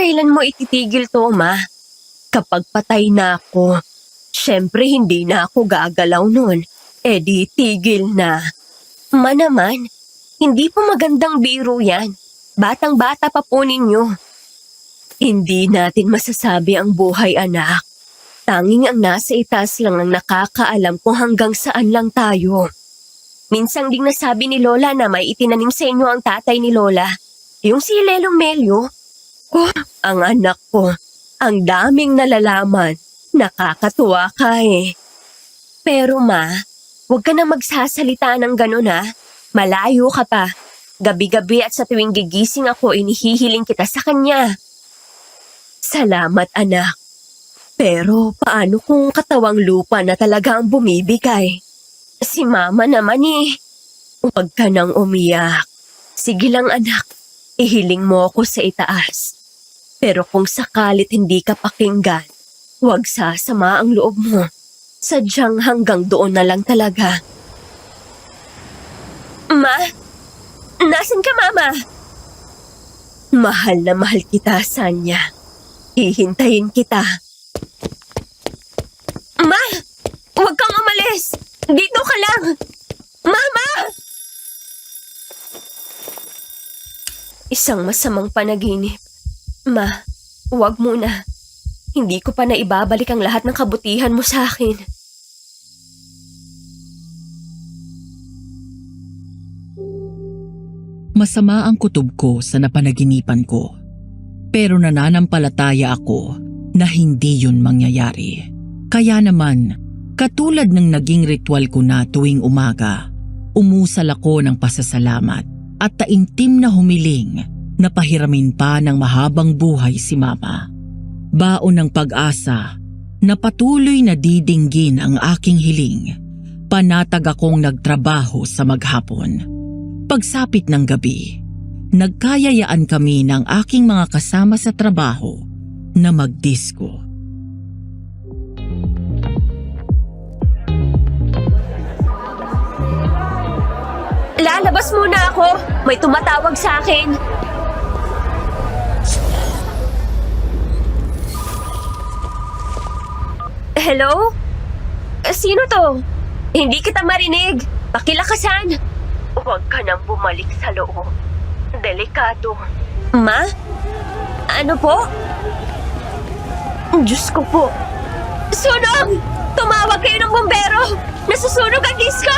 kailan mo ititigil to, Ma? Kapag patay na ako, syempre hindi na ako gagalaw nun. Eh di tigil na. Ma naman, hindi po magandang biro yan. Batang-bata pa po ninyo. Hindi natin masasabi ang buhay, anak. Tanging ang nasa itaas lang ang nakakaalam kung hanggang saan lang tayo. Minsan ding nasabi ni Lola na may itinanim sa inyo ang tatay ni Lola. Yung si Lelong Melio. Oh, ang anak ko. Ang daming nalalaman. Nakakatuwa ka eh. Pero Ma, huwag ka na magsasalita ng ganun ha. Malayo ka pa. Gabi-gabi at sa tuwing gigising ako, inihihiling kita sa kanya. Salamat, anak. Pero paano kung katawang lupa na talaga ang bumibigay? Si Mama naman eh. Huwag ka nang umiyak. Sige lang anak, ihiling mo ako sa itaas. Pero kung sakalit hindi ka pakinggan, huwag sasama ang loob mo. Sadyang hanggang doon na lang talaga. Ma? Nasaan ka, Mama? Mahal na mahal kita, Sanya. Hihintayin kita. Ma! Huwag kang umalis! Dito ka lang! Mama! Isang masamang panaginip. Ma, huwag muna. Hindi ko pa naibabalik ang lahat ng kabutihan mo sa akin. Masama ang kutob ko sa napanaginipan ko. Pero nananampalataya ako na hindi yun mangyayari. Kaya naman, katulad ng naging ritual ko na tuwing umaga, umusal ako ng pasasalamat at taimtim na humiling na pahiramin pa ng mahabang buhay si Mama. Baon ng pag-asa na patuloy na didinggin ang aking hiling, panatag akong nagtrabaho sa maghapon. Pagsapit ng gabi, nagkayayaan kami ng aking mga kasama sa trabaho na magdisko. Lalabas muna ako. May tumatawag sa akin. Hello? Sino to? Hindi kita marinig. Pakilakasan. Huwag ka nang bumalik sa loob. Delikado. Ma? Ano po? Diyos ko po. Sunog! Tumawag kayo ng bumbero! Nasusunog ang disco!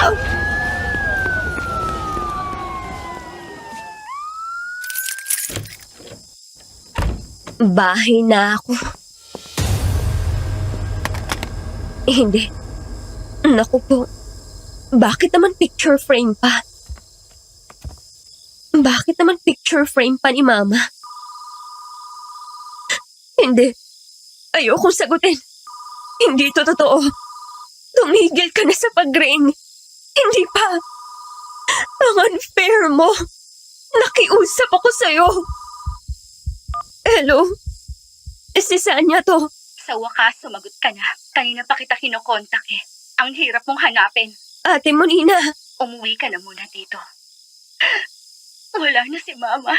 Bahay na ako. Hindi. Naku po. Bakit naman picture frame pa? Bakit naman picture frame pa ni Mama? Hindi. Ayokong sagutin. Hindi ito totoo. Tumigil ka na sa pag-ring. Hindi pa. Ang unfair mo. Nakiusap ako sa'yo. Hello? Si Sanya to. Sa wakas, sumagot ka na. Kanina pa kita kinokontak eh. Ang hirap mong hanapin. Ate Monina. Umuwi ka na muna dito. Wala na si Mama.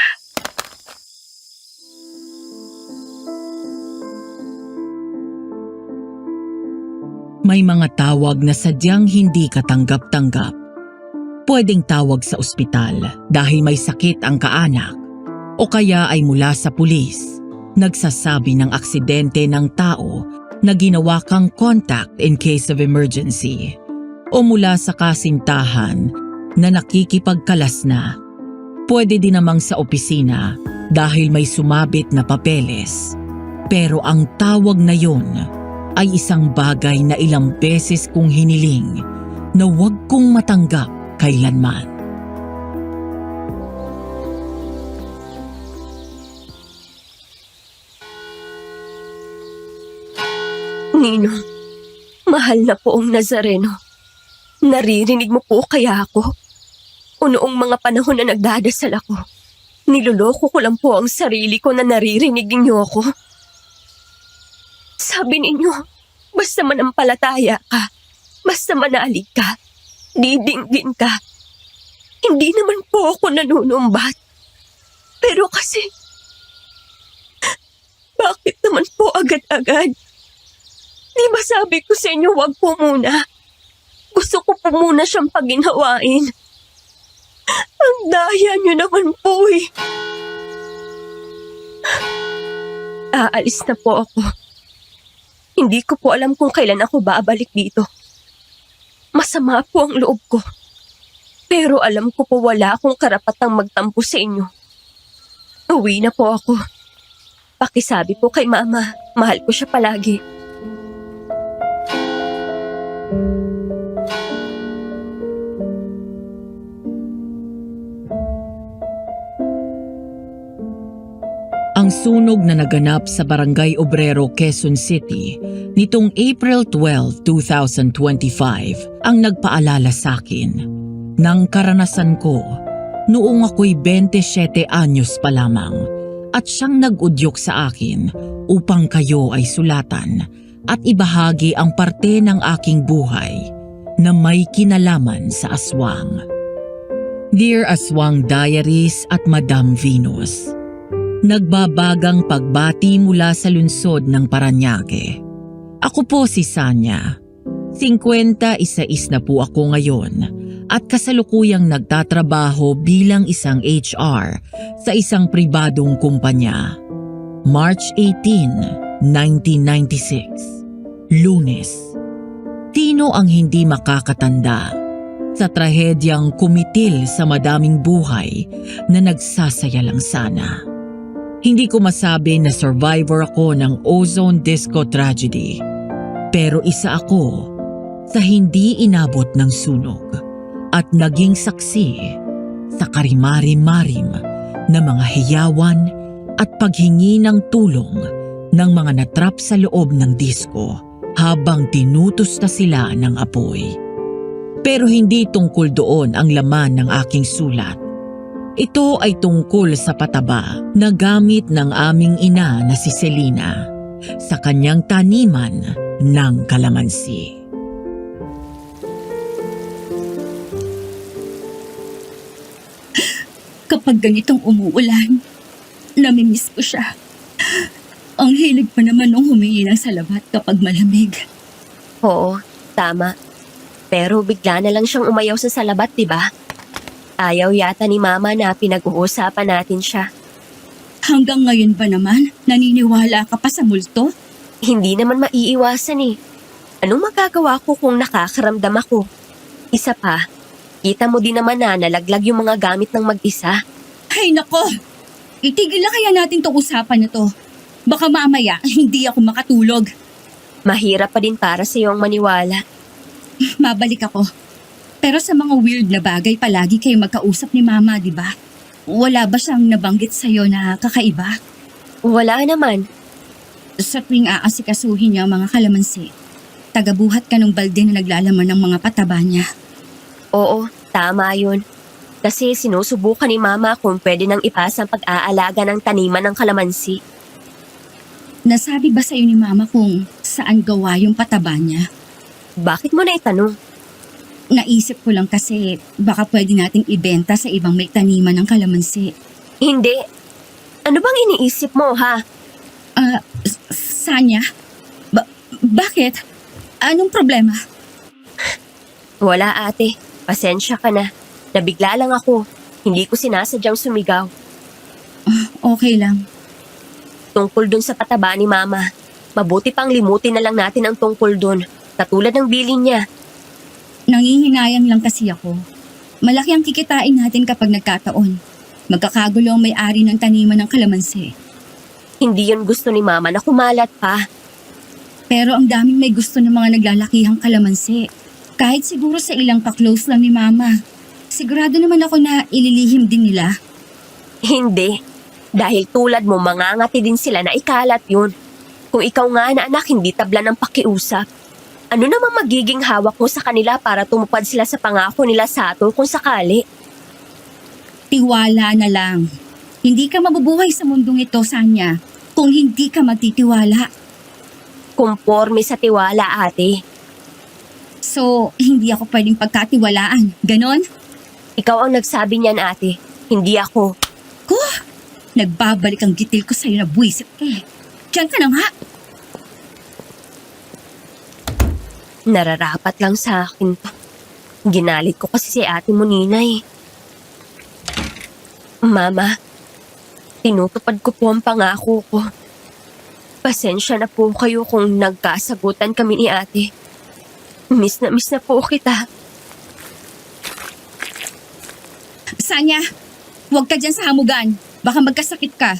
May mga tawag na sadyang hindi katanggap-tanggap. Pwedeng tawag sa ospital dahil may sakit ang kaanak o kaya ay mula sa pulis, nagsasabi ng aksidente ng tao na ginawa kang contact in case of emergency o mula sa kasintahan na nakikipagkalas na. Pwede din namang sa opisina dahil may sumabit na papeles. Pero ang tawag na yon ay isang bagay na ilang beses kong hiniling na huwag kong matanggap kailanman. Ninong, mahal na po ang Nazareno. Naririnig mo po kaya ako? O noong mga panahon na nagdadasal ako, niloloko ko lang po ang sarili ko na naririnig niyo ako. Sabi ninyo, basta manampalataya ka, basta manalig ka, didinggin ka. Hindi naman po ako nanunumbat. Pero kasi, agad. Di ba sabi ko sa inyo wag po muna? Gusto ko po muna siyang paginhawain. Ang daya niyo naman po eh. Aalis na po ako. Hindi ko po alam kung kailan ako babalik dito. Masama po ang loob ko. Pero alam ko po wala akong karapatang magtampo sa inyo. Uwi na po ako. Pakisabi po kay Mama, mahal ko siya palagi. Ang sunog na naganap sa Barangay Obrero, Quezon City nitong April 12, 2025 ang nagpaalala sa akin ng karanasan ko noong ako'y 27 anyos pa lamang at siyang nag-udyok sa akin upang kayo ay sulatan at ibahagi ang parte ng aking buhay na may kinalaman sa aswang. Dear Aswang Diaries at Madam Venus, nagbabagang pagbati mula sa lungsod ng Parañaque. Ako po si Sanya. 51 na po ako ngayon at kasalukuyang nagtatrabaho bilang isang HR sa isang pribadong kumpanya. March 18, 1996. Lunes. Sino ang hindi makakatanda sa trahedyang kumitil sa madaming buhay na nagsasaya lang sana? Hindi ko masabi na survivor ako ng ozone disco tragedy. Pero isa ako sa hindi inabot ng sunog at naging saksi sa karimari-marim na mga hiyawan at paghingi ng tulong ng mga natrap sa loob ng disco habang tinutos na sila ng apoy. Pero hindi tungkol doon ang laman ng aking sulat. Ito ay tungkol sa pataba na gamit ng aming ina na si Selena sa kanyang taniman ng kalamansi. Kapag ganitong umuulan, namimiss ko siya. Ang hilig pa naman nung humingi ng salabat kapag malamig. Oo, tama. Pero bigla na lang siyang umayaw sa salabat, di ba? Ayaw yata ni Mama na pinag-uusapan natin siya. Hanggang ngayon ba naman, naniniwala ka pa sa multo? Hindi naman maiiwasan eh. Anong magagawa ko kung nakakaramdam ako? Isa pa, kita mo din naman na nalaglag yung mga gamit ng mag-isa. Ay nako! Itigil na kaya natin tong usapan na to. Baka mamaya hindi ako makatulog. Mahirap pa din para sa iyo ang maniwala. Mabalik ako. Pero sa mga weird na bagay palagi kayo magkausap ni Mama, di ba? Wala ba siyang nabanggit sa'yo na kakaiba? Wala naman. Sa tuwing aasikasuhin niya ang mga kalamansi, tagabuhat ka ng balde na naglalaman ng mga pataba niya. Oo, tama yun. Kasi sinusubukan ni Mama kung pwede nang ipasa ang pag-aalaga ng taniman ng kalamansi. Nasabi ba sa'yo ni Mama kung saan gawa yung pataba niya? Bakit mo na itanong? Naisip ko lang kasi baka pwede nating ibenta sa ibang may taniman ng kalamansi. Hindi. Ano bang iniisip mo, ha? Sanya? Bakit? Anong problema? Wala, ate. Pasensya ka na. Nabigla lang ako. Hindi ko sinasadyang sumigaw. Okay lang. Tungkol dun sa pataba ni Mama. Mabuti pang limutin na lang natin ang tungkol dun. Katulad ng bilin niya. Nangihinayang lang kasi ako. Malaki ang kikitain natin kapag nagkataon. Magkakagulo ang may-ari ng taniman ng kalamansi. Hindi yun gusto ni Mama na kumalat pa. Pero ang daming may gusto ng mga naglalakihang kalamansi. Kahit siguro sa ilang ka-close lang ni Mama. Sigurado naman ako na ililihim din nila. Hindi. Dahil tulad mo, mangangati din sila na ikalat yun. Kung ikaw nga na anak, hindi tabla ng pakiusap. Ano namang magiging hawak mo sa kanila para tumupad sila sa pangako nila sa ato kung sakali? Tiwala na lang. Hindi ka mabubuhay sa mundong ito, Sanya, kung hindi ka magtitiwala. Kumporme sa tiwala, ate. So, hindi ako pwedeng pagkatiwalaan. Ganon? Ikaw ang nagsabi niyan, ate. Hindi ako. Nagbabalik ang gitil ko sa'yo na buwisit ka eh. Diyan ka na nga. Nararapat lang sa akin to. Ginalit ko kasi si ate mo, Ninay. Mama, tinutupad ko po ang pangako ko. Pasensya na po kayo kung nagkasagutan kami ni ate. Miss na po kita. Sanya, huwag ka dyan sa hamugan. Baka magkasakit ka.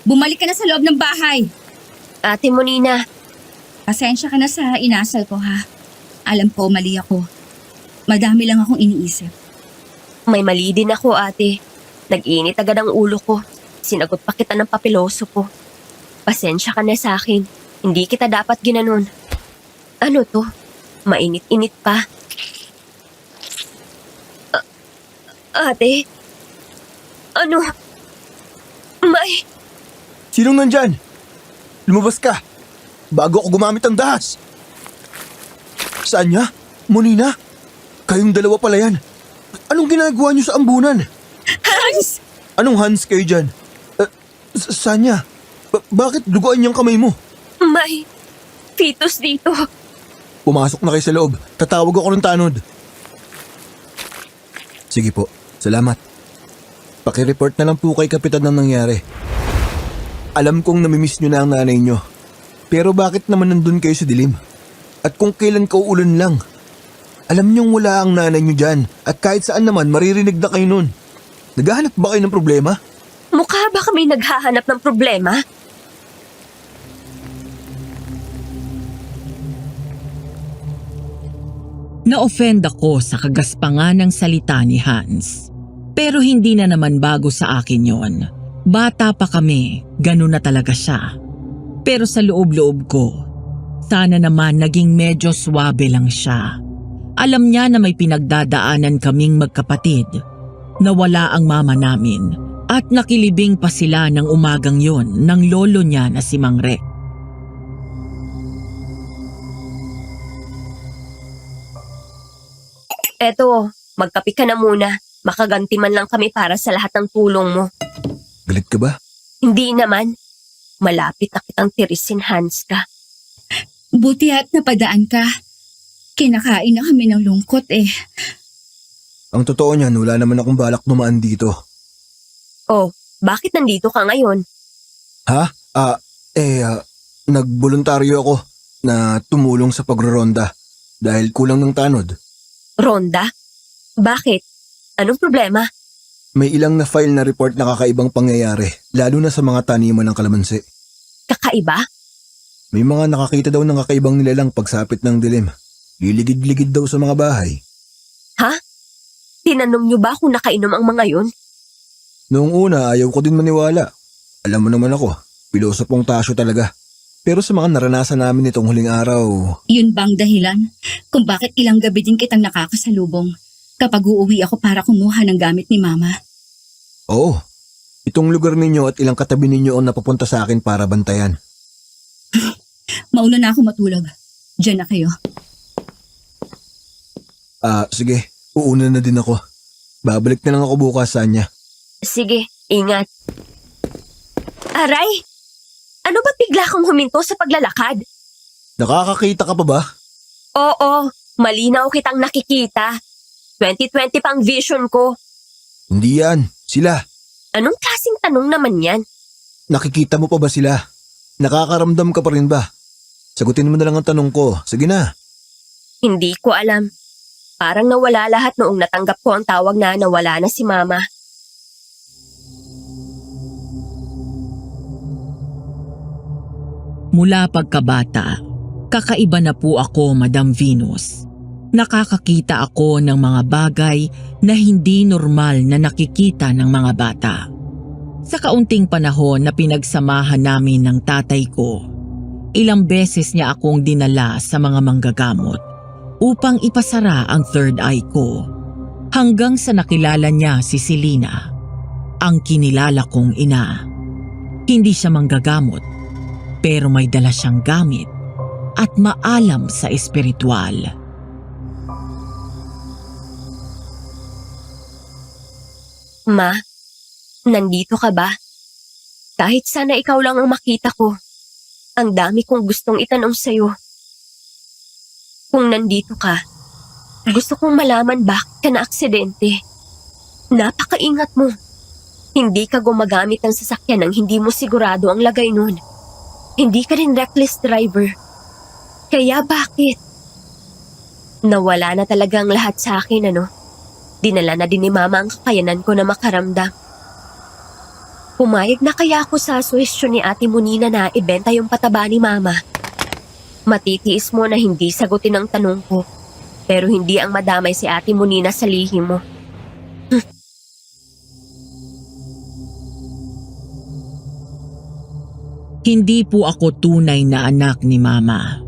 Bumalik ka na sa loob ng bahay. Ate mo, Nina. Pasensya ka na sa inasal ko, ha? Alam ko, mali ako. Madami lang akong iniisip. May mali din ako, ate. Nag-init agad ang ulo ko. Sinagot pa kita ng papiloso ko. Pasensya ka na sa akin. Hindi kita dapat ginanon. Ano to? Mainit-init pa. Ate? Ano? May... Sinong nandyan? Lumabas ka. Bago ako gumamit ng dahas. Saan niya? Monina? Kayong dalawa pala yan. Anong ginagawa niyo sa ambunan? Hans! Anong Hans kayo dyan? Sanya? Bakit duguan niyang kamay mo? May... fetus dito. Pumasok na kayo sa loob. Tatawag ako ng tanod. Sige po. Salamat. Pakireport na lang po kay Kapitan ng nangyari. Alam kong namimiss niyo na ang nanay niyo. Pero bakit naman nandun kayo sa dilim? At kung kailan kauulan lang? Alam niyong wala ang nanay niyo dyan. At kahit saan naman maririnig na kayo nun. Naghahanap ba kayo ng problema? Mukha ba kami naghahanap ng problema? Na-offend ako sa kagaspangan ng salita ni Hans. Pero hindi na naman bago sa akin yon. Bata pa kami, ganun na talaga siya. Pero sa loob-loob ko, sana naman naging medyo swabe lang siya. Alam niya na may pinagdadaanan kaming magkapatid, na wala ang mama namin, at nakilibing pa sila ng umagang yon ng lolo niya na si Mang Rek. Eto, magkape ka na muna. Makaganti man lang kami para sa lahat ng tulong mo. Galit ka ba? Hindi naman. Malapit na kitang tirisin, Hans ka. Buti at napadaan ka. Kinakain na kami ng lungkot eh. Ang totoo niyan, wala naman akong balak dumaan dito. Oh, bakit nandito ka ngayon? Ha? Nagboluntaryo ako na tumulong sa pagroronda dahil kulang ng tanod. Ronda? Bakit? Anong problema? May ilang na file na report na kakaibang pangyayari, lalo na sa mga taniman ng kalamansi. Kakaiba? May mga nakakita daw ng kakaibang nilalang pagsapit ng dilim. Liligid-ligid daw sa mga bahay. Ha? Tinanong niyo ba kung nakainom ang mga yun? Noong una, ayaw ko din maniwala. Alam mo naman ako, pilosopong tasyo talaga. Pero sa mga naranasan namin itong huling araw, Yun bang dahilan kung bakit ilang gabi din kitang nakakasalubong kapag uuwi ako para kumuha ng gamit ni Mama? oo, itong lugar ninyo at ilang katabi ninyo ang napapunta sa akin para bantayan. Mauna na ako matulog. Diyan na kayo. Sige, uuna na din ako. Babalik na lang ako bukas, Sanya. Sige, ingat. Aray! Ano ba't bigla kang huminto sa paglalakad? Nakakakita ka pa ba? Oo, malinaw kitang nakikita. 2020 pang vision ko. Hindi yan, sila. Anong klaseng tanong naman yan? Nakikita mo pa ba sila? Nakakaramdam ka pa rin ba? Sagutin mo na lang ang tanong ko. Sige na. Hindi ko alam. Parang nawala lahat noong natanggap ko ang tawag na nawala na si Mama. Mula pagkabata, kakaiba na po ako, Madam Venus. Nakakakita ako ng mga bagay na hindi normal na nakikita ng mga bata. Sa kaunting panahon na pinagsamahan namin ng tatay ko, ilang beses niya akong dinala sa mga manggagamot upang ipasara ang third eye ko. Hanggang sa nakilala niya si Selena, ang kinilala kong ina. Hindi siya manggagamot, pero may dala siyang gamit at maalam sa espiritual. Ma, nandito ka ba? Kahit sana ikaw lang ang makita ko. Ang dami kong gustong itanong sa'yo. Kung nandito ka, gusto kong malaman bakit ka na aksidente. Napakaingat mo. Hindi ka gumagamit ng sasakyan nang hindi mo sigurado ang lagay nun. Hindi ka rin reckless driver. Kaya bakit? Nawala na talaga ang lahat sa akin, ano? Dinala na din ni Mama ang kakayanan ko na makaramdam. Pumayag na kaya ako sa suwestyon ni Ate Monina na ibenta yung pataba ni Mama. Matitiis mo na hindi sagutin ang tanong ko, pero hindi ang madamay si Ate Monina sa lihim mo. Hindi po ako tunay na anak ni Mama.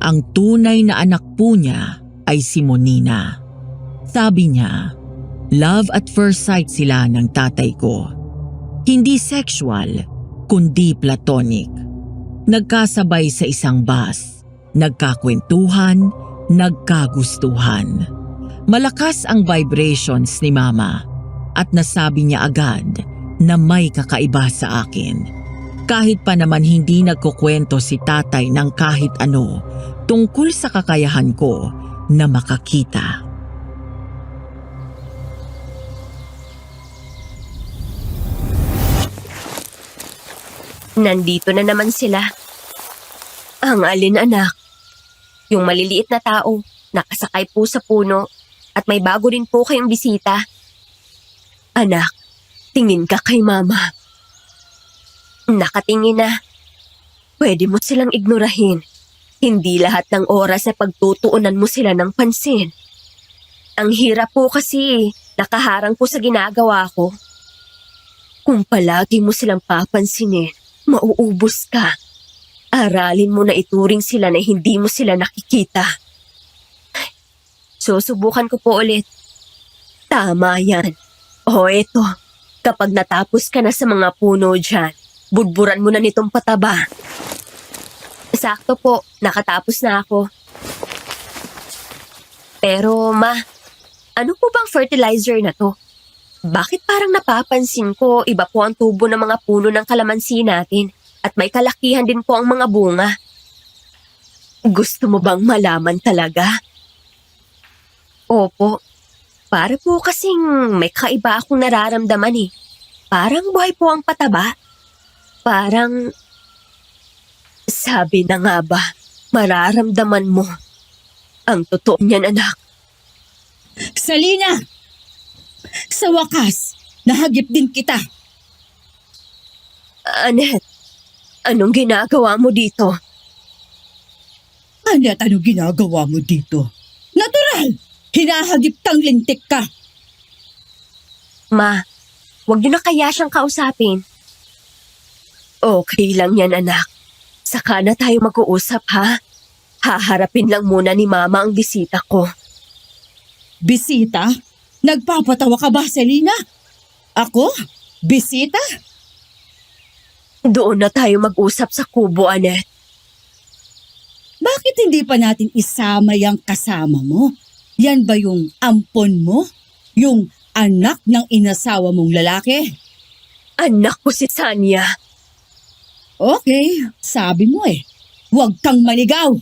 Ang tunay na anak po niya ay si Monina. Sabi niya, love at first sight sila ng tatay ko. Hindi sexual, kundi platonic. Nagkasabay sa isang bus, nagkakwentuhan, nagkagustuhan. Malakas ang vibrations ni Mama at nasabi niya agad na may kakaiba sa akin. Kahit pa naman hindi nagkukwento si tatay ng kahit ano tungkol sa kakayahan ko na makakita. Nandito na naman sila. Ang alin anak? Yung maliliit na tao, nakasakay po sa puno at may bago rin po kayong bisita. Anak, tingin ka kay Mama. Nakatingin na. Pwede mo silang ignorahin. Hindi lahat ng oras ay pagtutuunan mo sila ng pansin. Ang hirap po kasi nakaharang po sa ginagawa ko. Kung palagi mo silang papansinin, mauubos ka. Aralin mo na ituring sila na hindi mo sila nakikita. Susubukan ko po ulit. Tama yan. O eto, kapag natapos ka na sa mga puno dyan, budburan mo na nitong pataba. Sakto po, nakatapos na ako. Pero Ma, ano po bang fertilizer na to? Bakit parang napapansin ko iba po ang tubo ng mga puno ng kalamansi natin at may kalakihan din po ang mga bunga? Gusto mo bang malaman talaga? Opo, para po kasing may kaiba akong nararamdaman eh. Parang buhay po ang pataba. Parang, sabi na nga ba, mararamdaman mo. Ang totoo niyan, anak. Salina! Sa wakas, nahagip din kita. Annette, anong ginagawa mo dito? Annette, ano ginagawa mo dito? Natural! Hinahagip kang lintik ka. Ma, wag niyo na kaya siyang kausapin. Okay lang yan, anak. Saka na tayo mag-uusap, ha? Haharapin lang muna ni Mama ang bisita ko. Bisita? Nagpapatawa ka ba, Selena? Ako? Bisita? Doon na tayo mag-usap sa kubo, Annette. Bakit hindi pa natin isama yung kasama mo? Yan ba yung ampon mo? Yung anak ng inasawa mong lalaki? Anak ko si Sanya. Okay, sabi mo eh. Huwag kang maligaw.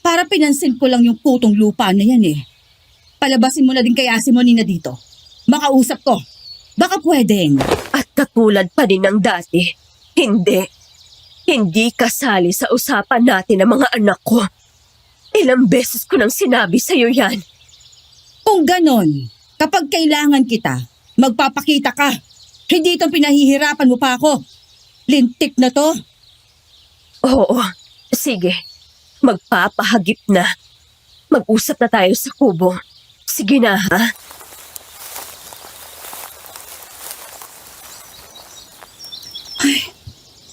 Para pinansin ko lang yung putong lupa na yan eh. Palabasin mo na din kaya si Monina dito. Makausap ko. Baka pwedeng. At katulad pa din ng dati. Hindi. Hindi kasali sa usapan natin ng mga anak ko. Ilang beses ko nang sinabi sa'yo yan. Kung ganon, kapag kailangan kita, magpapakita ka. Hindi itong pinahihirapan mo pa ako. Lintik na to. Oo, sige. Magpapahagip na. Mag-usap na tayo sa kubo. Sige na, ha?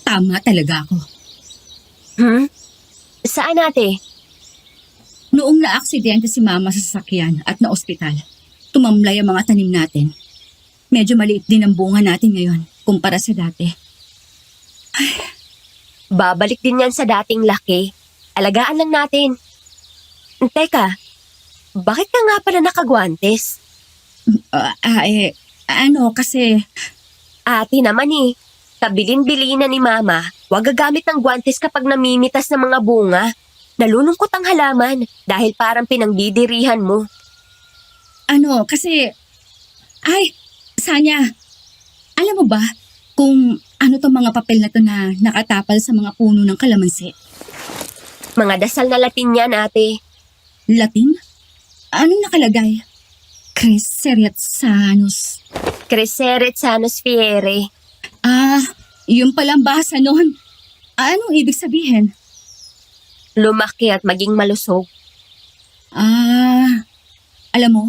Tama talaga ako. Saan ate? Noong naaksidente si Mama sa sasakyan at na-ospital, tumamlay ang mga tanim natin. Medyo maliit din ang bunga natin ngayon kumpara sa dati. Babalik din yan sa dating laki. Alagaan lang natin. Teka, bakit ka nga pala nakagwantes? Kasi Ate naman eh, kabilin-bilin na ni Mama, huwag gagamit ng gwantes kapag namimitas ng mga bunga. Nalulungkot ang halaman dahil parang pinangdidirihan mo. Kasi... Sanya, alam mo ba kung ano tong mga papel na to na nakatapal sa mga puno ng kalamansi? Mga dasal na Latin yan, ate. Latin? Anong nakalagay? Cresceret Sanus. Cresceret Sanus Fiere. Yun palang basa nun. Anong ibig sabihin? Lumaki at maging malusog. Alam mo,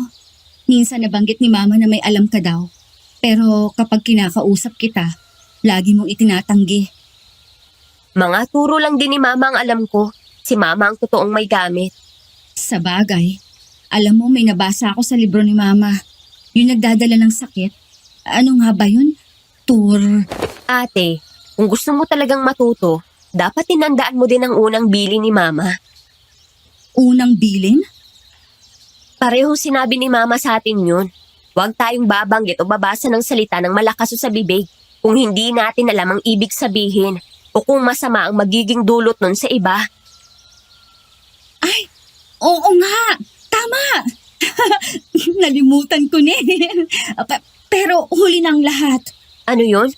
minsan nabanggit ni Mama na may alam ka daw. Pero kapag kinakausap kita, lagi mong itinatanggi. Mga turo lang din ni Mama ang alam ko. Si Mama ang totoong may gamit. Sa bagay, alam mo may nabasa ako sa libro ni Mama. Yung nagdadala ng sakit. Ano nga ba yun? Tour. Ate, kung gusto mo talagang matuto, dapat tinandaan mo din ang unang bili ni Mama. Unang bilin? Parehong sinabi ni Mama sa atin yun. Huwag tayong babanggit o babasa ng salita ng malakas o sa bibig kung hindi natin alam ang ibig sabihin o kung masama ang magiging dulot nun sa iba. Ay, oo nga. Tama. Nalimutan ko na. Pero huli na ang lahat. Ano yun?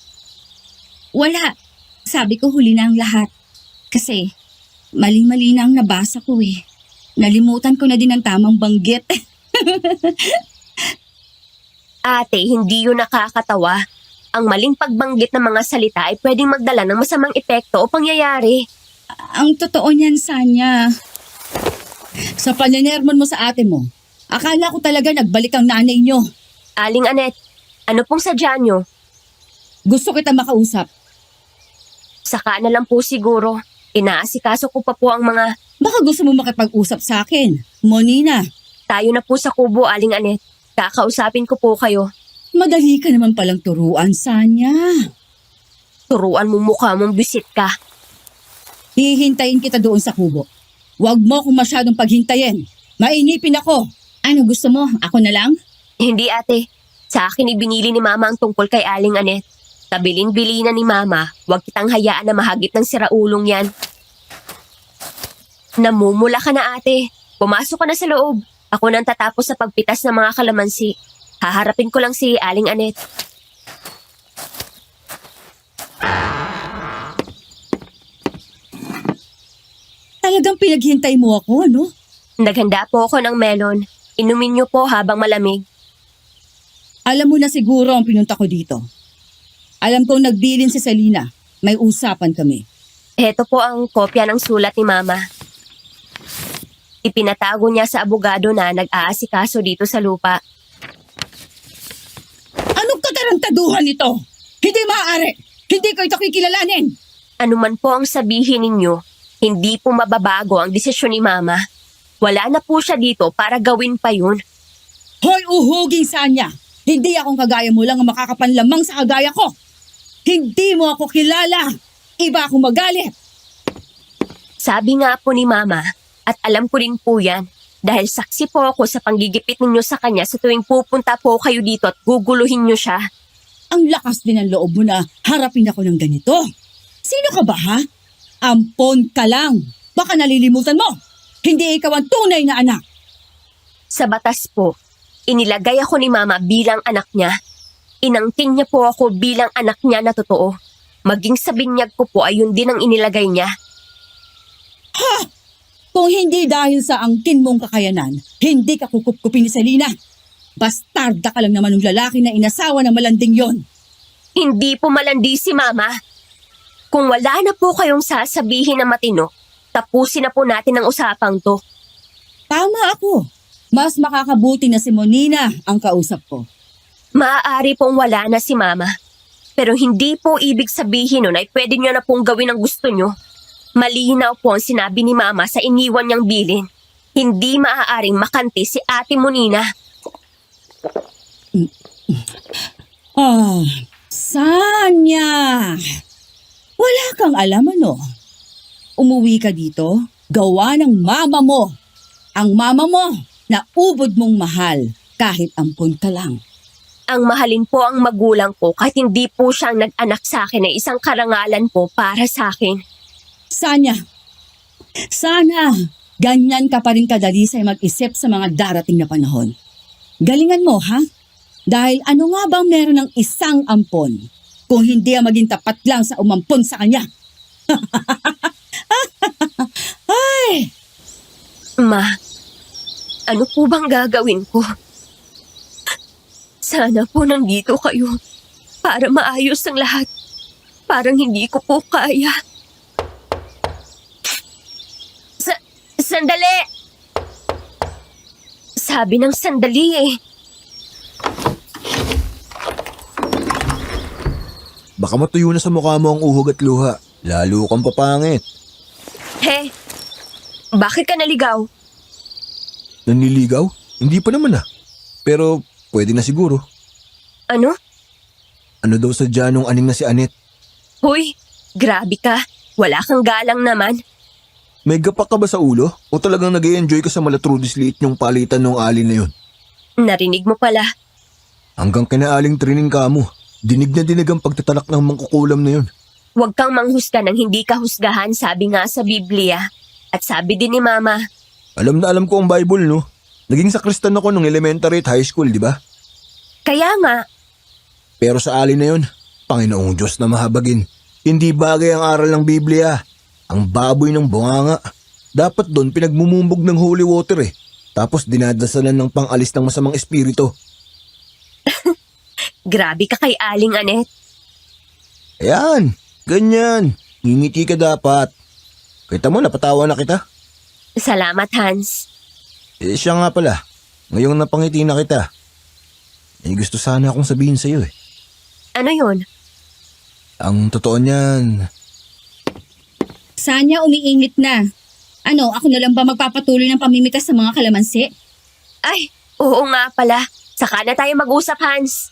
Wala. Sabi ko huli na ang lahat. Kasi mali-mali na ang nabasa ko eh. Nalimutan ko na din ang tamang banggit. Ate, hindi yun nakakatawa. Ang maling pagbanggit ng mga salita ay pwedeng magdala ng masamang epekto o pangyayari. Ang totoo niyan, Sanya. Sa paninermon mo sa ate mo, akala ko talaga nagbalik ang nanay niyo. Aling Anet, ano pong sadya nyo? Gusto kita makausap. Saka na lang po siguro. Inaasikaso ko pa po ang mga... Baka gusto mo makipag-usap sa akin. Monina, Tayo na po sa kubo, Aling Anet. Kakausapin ko po kayo. madali ka naman palang turuan, Sanya. Turuan mo mukha mong bisit ka. Hihintayin kita doon sa kubo. Huwag mo akong masyadong paghintayin. Mainipin ako. Ano gusto mo? Ako na lang? Hindi ate. Sa akin ibinili ni Mama ang tungkol kay Aling Anet. Kabilin-bili na ni Mama, huwag kitang hayaan na mahagip ng siraulong yan. Namumula ka na ate. Pumasok ka na sa loob. Ako nang tatapos sa pagpitas ng mga kalamansi. Haharapin ko lang si Aling Anet. Talagang pinaghintay mo ako, ano? Naghanda po ako ng melon. Inumin niyo po habang malamig. Alam mo na siguro ang pinunta ko dito. Alam kong nagbilin si Selena. May usapan kami. Heto po ang kopya ng sulat ni Mama. Ipinatago niya sa abogado na nag-aasikaso dito sa lupa. Anong katarantaduhan ito? Hindi maaari! Hindi ko ito kikilalanin! Ano man po ang sabihin ninyo, hindi po mababago ang desisyon ni Mama. Wala na po siya dito para gawin pa yun. Hoy uhuging Sanya! Hindi akong kagaya mo lang ang makakapanlamang sa kagaya ko! Hindi mo ako kilala! Iba akong magalit! Sabi nga po ni Mama, at alam ko rin po yan, dahil saksi po ako sa panggigipit ninyo sa kanya sa tuwing pupunta po kayo dito at guguluhin niyo siya. Ang lakas din ng loob mo na harapin ako ng ganito. Sino ka ba ha? Ampon ka lang. Baka nalilimutan mo. Hindi ikaw ang tunay na anak. Sa batas po, inilagay ako ni Mama bilang anak niya. Inangkin niya po ako bilang anak niya na totoo. Maging sa binyag ko po ay yun din ang inilagay niya. Ha! Kung hindi dahil sa angkin mong kakayanan, hindi ka kukupkupin ni Selena. Bastarda ka lang naman ng lalaki na inasawa ng malanding yon. Hindi po malandi si Mama. Kung wala na po kayong sasabihin na matino, tapusin na po natin ang usapang to. Tama ako. Mas makakabuti na si Monina ang kausap ko. Maaari pong wala na si Mama. Pero hindi po ibig sabihin nun ay pwede nyo na pong gawin ang gusto nyo. Malinaw po ang sinabi ni Mama sa iniwan niyang bilin. Hindi maaaring makanti si Ate Monina. Sanya! Wala kang alam ano? Umuwi ka dito, gawa ng mama mo. Ang mama mo na ubod mong mahal kahit ampon ka lang. Ang mahalin po ang magulang ko kahit hindi po siyang nag-anak sa akin ay isang karangalan po para sa akin. Sanya, Sana ganyan ka pa rin kadalisay mag-isip sa mga darating na panahon. Galingan mo, ha? Dahil ano nga bang meron ng isang ampon kung hindi ang maging tapat lang sa umampon sa kanya? Ay! Ma, ano po bang gagawin ko? Sana po nandito kayo para maayos ang lahat. Parang hindi ko po kaya. Sandali! Sabi ng sandali eh. Baka matuyo na sa mukha mo ang uhog at luha. Lalo kang papangit. He, bakit ka naligaw? Nanliligaw? Hindi pa naman Pero pwede na siguro. Ano? Ano daw sadya nung aning na si Anet? Hoy, grabe ka. Wala kang galang naman. May gapak ka ba sa ulo? O talagang nag-i-enjoy ka sa malatrudis liit niyong palitan ng alin na yun? Narinig mo pala. Hanggang kinaaling trining ka mo. Dinig na dinig ang pagtatalak ng mangkukulam na yun. Huwag kang manghusga ng hindi ka husgahan, sabi nga sa Biblia. At sabi din ni Mama. Alam na alam ko ang Bible, no? Naging sakristan ako nung elementary at high school, di ba? Kaya nga, Pero sa alin na yun, Panginoong Diyos na mahabagin. Hindi bagay ang aral ng Biblia. Ang baboy ng bunganga. Dapat doon pinagmumumbog ng holy water Tapos dinadasalan ng pang-alis ng masamang espiritu. grabe ka kay Aling Anet. Ayan, ganyan. Ngingiti ka dapat. Kita mo, napatawa na kita. Salamat, Hans. Siya nga pala. Ngayong napangiti na kita. May gusto sana akong sabihin sa'yo Ano yun? Ang totoo niyan, Sanya umiinit na. Ano, ako na lang ba magpapatuloy ng pamimikas sa mga kalamansi? Ay, oo nga pala. Saka na tayo mag-usap, Hans.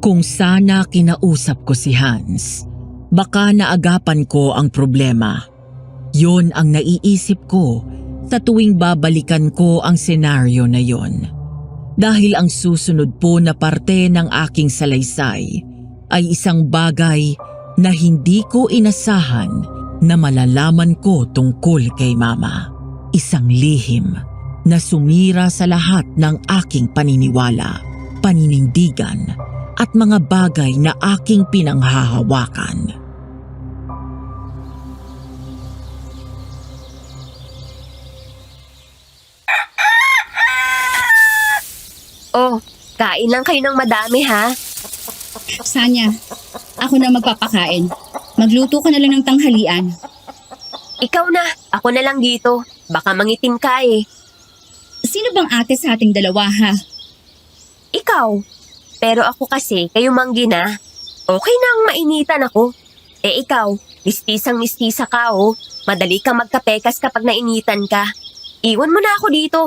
Kung sana kinausap ko si Hans, baka naagapan ko ang problema. Yon ang naiisip ko sa tuwing babalikan ko ang senaryo na yon. Dahil ang susunod po na parte ng aking salaysay ay isang bagay na hindi ko inasahan na malalaman ko tungkol kay Mama. Isang lihim na sumira sa lahat ng aking paniniwala, paninindigan at mga bagay na aking pinanghahawakan. Oh, kain lang kayo ng madami, ha? Sanya, ako na magpapakain. Magluto ka na lang ng tanghalian. Ikaw na, ako na lang dito. Baka mangitim ka eh. Sino bang ate sa ating dalawa, ha? Ikaw. Pero ako kasi, kayo manggi na. Okay na ang mainitan ako. Eh ikaw, mistisang-mistisa ka oh. Madali kang magkapekas kapag nainitan ka. Iwan mo na ako dito.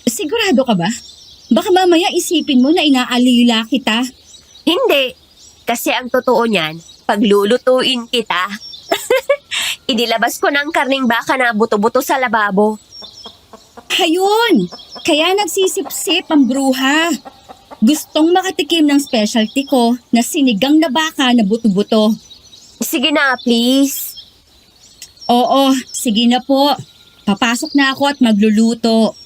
Sigurado ka ba? Baka mamaya isipin mo na inaalila kita. Hindi. Kasi ang totoo niyan, paglulutuin kita. Inilabas ko ng karning baka na buto-buto sa lababo. Hayun! Kaya nagsisip-sip ang bruha. Gustong makatikim ng specialty ko na sinigang na baka na buto-buto. Sige na, please. Oo, sige na po. Papasok na ako at magluluto.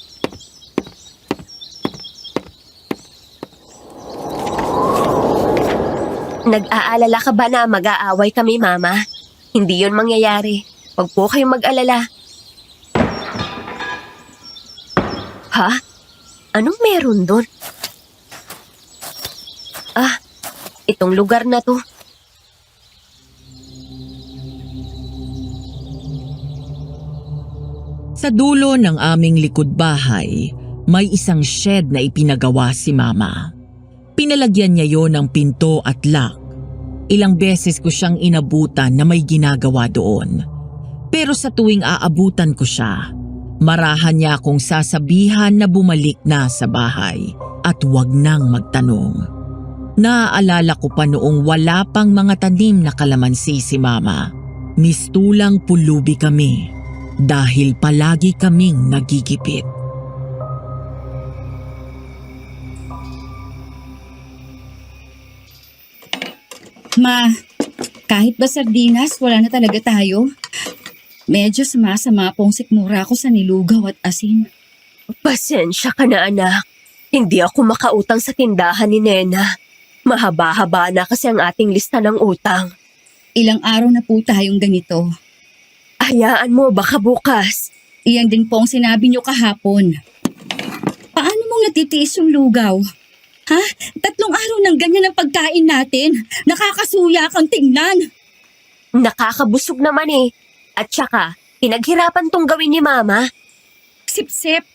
Nag-aalala ka ba na mag-aaway kami, Mama? Hindi yun mangyayari. Huwag po kayong mag-alala. Ha? Anong meron doon? Ah, itong lugar na to. Sa dulo ng aming likod bahay, may isang shed na ipinagawa si Mama. Pinalagyan niya yon ng pinto at lock. Ilang beses ko siyang inabutan na may ginagawa doon. Pero sa tuwing aabutan ko siya, marahan niya akong sasabihan na bumalik na sa bahay at huwag nang magtanong. Naaalala ko pa noong wala pang mga tanim na kalamansi si Mama. Mistulang pulubi kami dahil palagi kaming nagigipit. Ma, kahit ba sardinas, wala na talaga tayo. Medyo sumasama pong sikmura ko sa nilugaw at asin. Pasensya ka na anak. Hindi ako makautang sa tindahan ni Nena. Mahaba-haba na kasi ang ating lista ng utang. Ilang araw na po tayong ganito. Hayaan mo, baka bukas. Iyan din po ang sinabi niyo kahapon. Paano mong natitiis yung lugaw? Ha? 3 araw ng ganyan ang pagkain natin. Nakakasuya kang tingnan. Nakakabusog naman eh. At saka, pinaghirapan tong gawin ni Mama. Sip-sip.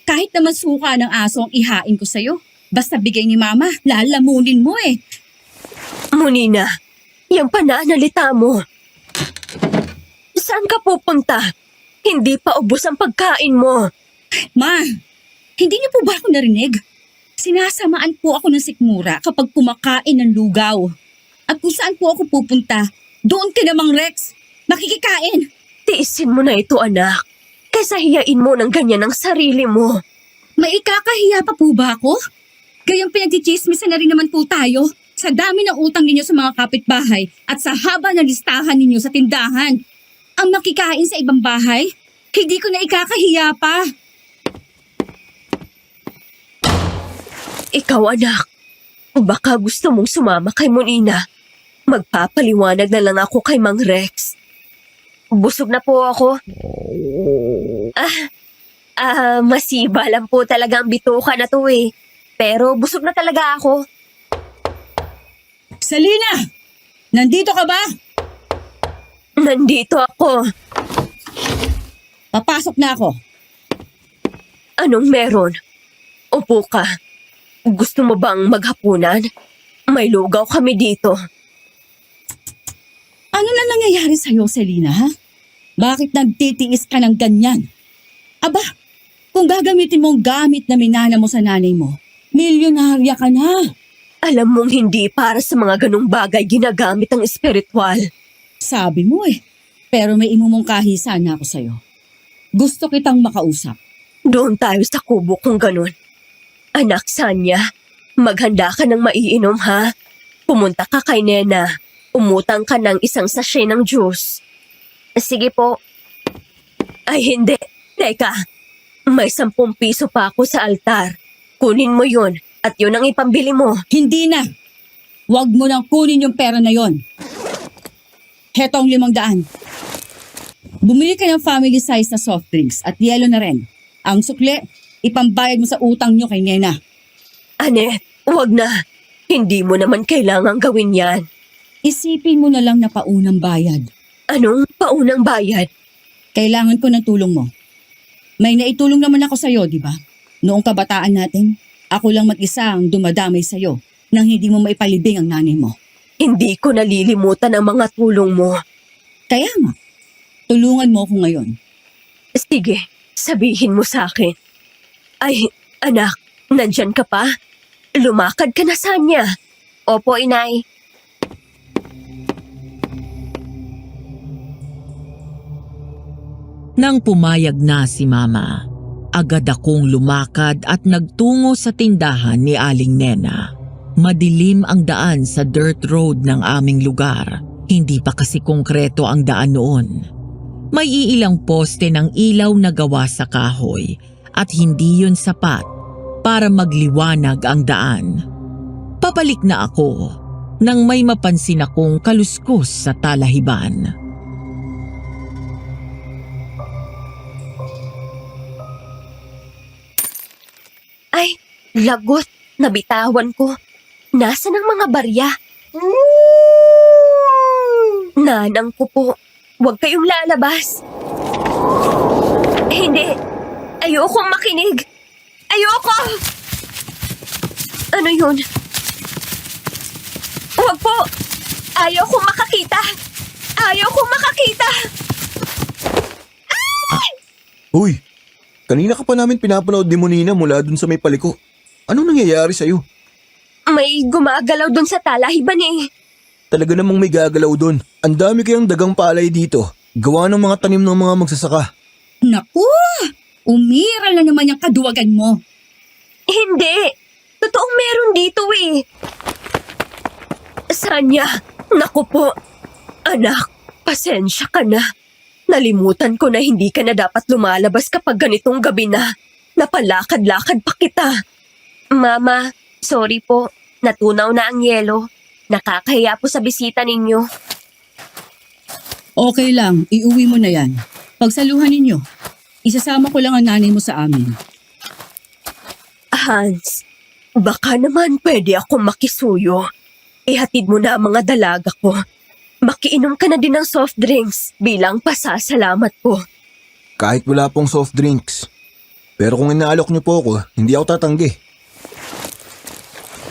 Kahit naman suka ng aso ang ihain ko sa'yo. Basta bigay ni Mama, lalamunin mo eh. Munina, yung pananalita mo. Saan ka pupunta? Hindi pa ubos ang pagkain mo. Ma, hindi niyo po ba ako narinig? Sinasamaan po ako ng sikmura kapag kumakain ng lugaw. At kung saan po ako pupunta, doon ka namang Rex. Makikikain. Tiisin mo na ito anak. Kaysa hiyain mo ng ganyan ang sarili mo. May ikakahiya pa po ba ako? Gayang pinagchichismisan na rin naman po tayo sa dami ng utang ninyo sa mga kapitbahay at sa haba ng listahan ninyo sa tindahan. Ang makikain sa ibang bahay, hindi ko na ikakahiya pa. Ikaw anak, baka gusto mong sumama kay Monina. Magpapaliwanag na lang ako kay Mang Rex. Busog na po ako. Masiba lang po talaga ang bituka na to eh. Pero busog na talaga ako. Salina! Nandito ka ba? Nandito ako. Papasok na ako. Anong meron? Upo ka. Gusto mo bang maghapunan? May lugaw kami dito. Ano na nangyayari sa'yo, Selena, ha? Bakit nagtitiis ka ng ganyan? Aba, kung gagamitin mo ang gamit na minana mo sa nanay mo, milyonarya ka na. Alam mong hindi para sa mga ganong bagay ginagamit ang espiritual. Sabi mo eh, pero may imumungkahi sana ako sa'yo. Gusto kitang makausap. Doon tayo sa kubo kung ganun. Anak Sanya, maghanda ka ng maiinom ha. Pumunta ka kay Nena. Umutang ka ng 1 sachet ng juice. Sige po. Ay hindi. Teka, may 10 piso pa ako sa altar. Kunin mo yun at yun ang ipambili mo. Hindi na. Huwag mo nang kunin yung pera na yon. Heto ang 500. Bumili ka ng family size na soft drinks at yelo na rin. Ang sukle, ipambayad mo sa utang nyo kay Nena. Ane, wag na. Hindi mo naman kailangang gawin yan. Isipin mo na lang na paunang bayad. Anong paunang bayad? Kailangan ko ng tulong mo. May naitulong naman ako sa'yo, di ba? Noong kabataan natin, ako lang mag-isa ang dumadamay sa'yo nang hindi mo maipalibing ang nanay mo. Hindi ko nalilimutan ang mga tulong mo. Kaya nga, tulungan mo ako ngayon. Sige, sabihin mo sa akin. Ay, anak, nandyan ka pa? Lumakad ka na Sanya. Opo, inay. Nang pumayag na si Mama, agad akong lumakad at nagtungo sa tindahan ni Aling Nena. Madilim ang daan sa dirt road ng aming lugar. Hindi pa kasi konkreto ang daan noon. May iilang poste ng ilaw na gawa sa kahoy at hindi yun sapat para magliwanag ang daan. Pabalik na ako nang may mapansin akong kaluskos sa talahiban. Ay, lagot. Nabitawan ko. Nasaan ang mga barya? Nanang ko po. Huwag kayong lalabas. Hindi. Ayokong makinig. Ayoko! Ano yun? Huwag po. Ayokong makakita. Ayokong makakita. Uy, kanina ka pa namin pinapanood ni Monina mula dun sa may paliko. Anong nangyayari sa'yo? May gumagalaw dun sa talahiban eh. Talaga namang may gagalaw dun. Ang dami kayang dagang palay dito. Gawa ng mga tanim ng mga magsasaka. Naku! Umira na naman yung kaduwagan mo. Hindi. Totoong meron dito eh. Sanya, Naku po, anak, pasensya ka na. Nalimutan ko na hindi ka na dapat lumalabas kapag ganitong gabi na. Napalakad-lakad pa kita. Mama, sorry po. Natunaw na ang yelo. Nakakahiya po sa bisita ninyo. Okay lang, iuwi mo na yan. Pagsaluhan ninyo, isasama ko lang ang nanay mo sa amin. Hans, baka naman pwede akong makisuyo. Ihatid mo na ang mga dalaga ko. Makiinom ka na din ng soft drinks bilang pasasalamat ko. Kahit wala pong soft drinks. Pero kung inaalok niyo po ako, hindi ako tatanggi.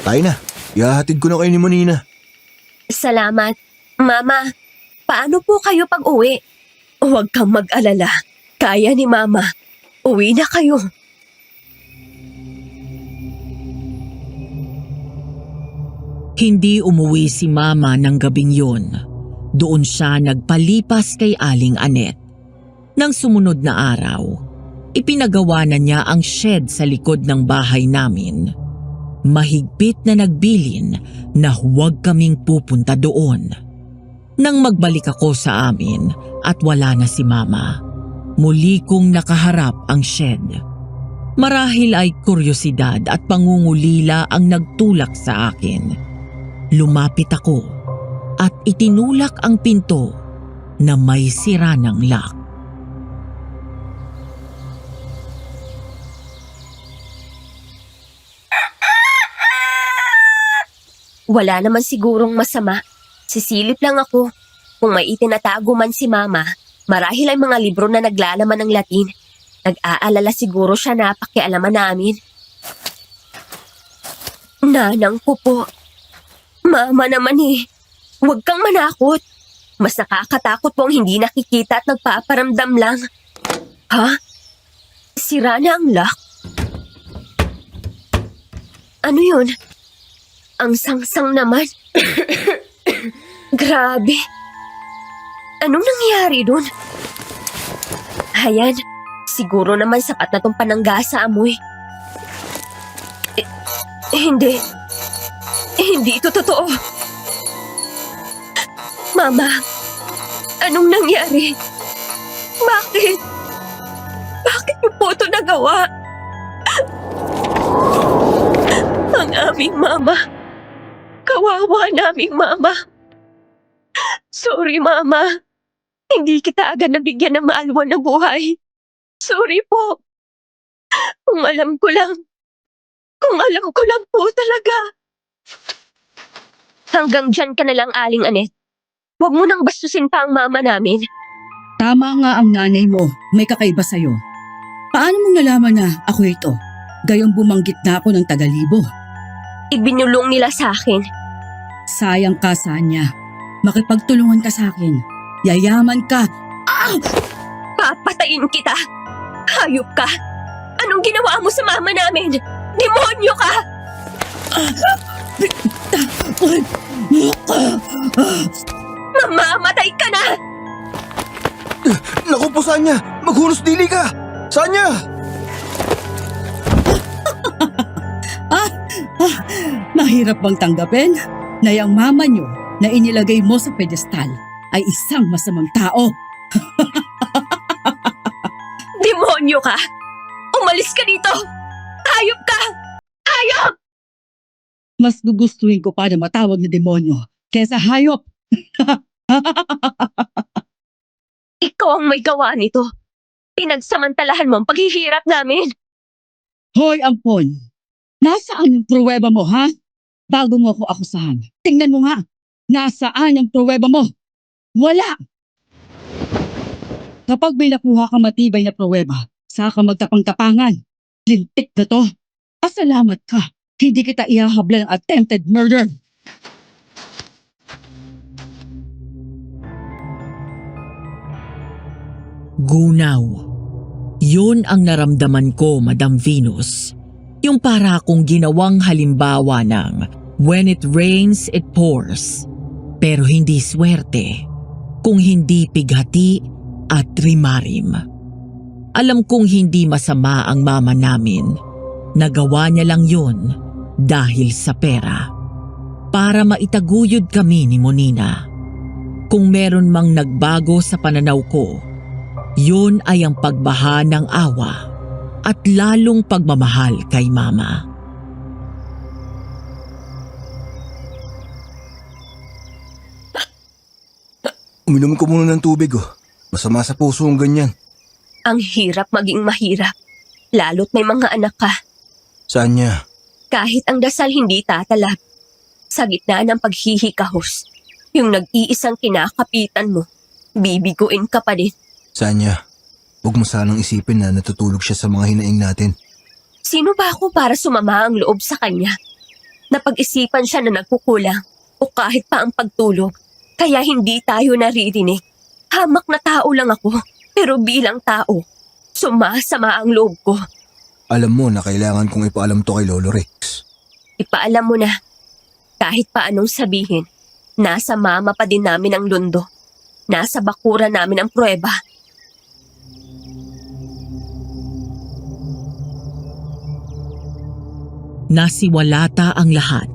Tayo na, ihahatid ko na kayo ni Monina. Salamat. Mama, paano po kayo pag-uwi? Huwag kang mag-alala. Kaya ni Mama. Uwi na kayo. Hindi umuwi si Mama ng gabing yun. Doon siya nagpalipas kay Aling Anet. Nang sumunod na araw, ipinagawa na niya ang shed sa likod ng bahay namin. Mahigpit na nagbilin na huwag kaming pupunta doon. Nang magbalik ako sa amin at wala na si Mama, muli kong nakaharap ang shed. Marahil ay kuryosidad at pangungulila ang nagtulak sa akin. Lumapit ako at itinulak ang pinto na may sira ng lock. Wala naman sigurong masama. Sisilip lang ako. Kung may itinatago man si Mama, marahil ay mga libro na naglalaman ng Latin. Nag-aalala siguro siya na pakialaman namin. Nanang ko po. Mama naman eh. Huwag kang manakot. Mas nakakatakot po ang hindi nakikita at nagpaparamdam lang. Ha? Sira na ang lock? Ano yun? Ang sangsang naman. Grabe. Anong nangyari dun? Ayan, siguro naman sapat na tong panangga sa amoy. Hindi. Hindi ito totoo. Mama, anong nangyari? Bakit? Bakit niyo po ito nagawa? Ang aming mama. Kawawa naming mama. Sorry, Mama. Hindi kita agad nabigyan ng maalwan na buhay. Sorry po. Kung alam ko lang po talaga. Hanggang dyan ka na lang, Aling Anet. Huwag mo nang bastusin pa ang mama namin. Tama nga ang nanay mo, may kakaiba sa'yo. Paano mo nalaman na ako ito? Gayong bumanggit na ako ng tagalibo. Ibinulong nila sa akin. Sayang ka, Sanya. Makipagtulungan ka sa akin. Yayaman ka. Papatayin kita. Hayop ka. Anong ginawa mo sa mama namin? Demonyo ka! Mamamatay ka na! Naku po, Sanya! Maghunos dili ka! Sanya! Mahirap bang tanggapin na yung mama nyo na inilagay mo sa pedestal ay isang masamang tao? Demonyo ka! Umalis ka dito! Hayop ka! Hayop! Mas gugustuhin ko pa na matawag na demonyo kesa hayop. Ikaw ang may gawa nito. Pinagsamantalahan mo ang paghihirap namin. Hoy, Ampon! Nasaan yung pruweba mo, ha? Bago mo ako akusahan. Tingnan mo nga. Nasaan ang pruweba mo? Wala! Kapag may nakuha ka matibay na pruweba, saka magtapang-tapangan. Lintik na to. Pasalamat ka. Hindi kita ihahabla ng attempted murder. Gunaw. Yun ang naramdaman ko, Madam Venus. Yung para akong ginawang halimbawa ng when it rains, it pours. Pero hindi swerte, kung hindi pighati at rimarim. Alam kong hindi masama ang mama namin. Nagawa niya lang yun dahil sa pera. para maitaguyod kami ni Monina. Kung meron mang nagbago sa pananaw ko, yun ay ang pagbaha ng awa at lalong pagmamahal kay Mama. Uminom ko muna ng tubig oh. Masama sa puso ang ganyan. Ang hirap maging mahirap. Lalo't may mga anak ka. Saan niya? Kahit ang dasal hindi tatalag. Sa gitna ng paghihikahos, yung nag-iisang kinakapitan mo, bibiguin ka pa din. Saan niya? Huwag mo sanang isipin na natutulog siya sa mga hinaing natin. Sino ba ako para sumama ang loob sa kanya? Napag-isipan siya na nagkukulang o kahit pa ang pagtulog, kaya hindi tayo naririnig. Hamak na tao lang ako, pero bilang tao, sumasama ang loob ko. Alam mo na kailangan kong ipaalam to kay Lolo Rex. Ipaalam mo na. Kahit pa anong sabihin, nasa mama pa din namin ang lundo. Nasa bakura namin ang pruweba. Nasiwalata ang lahat.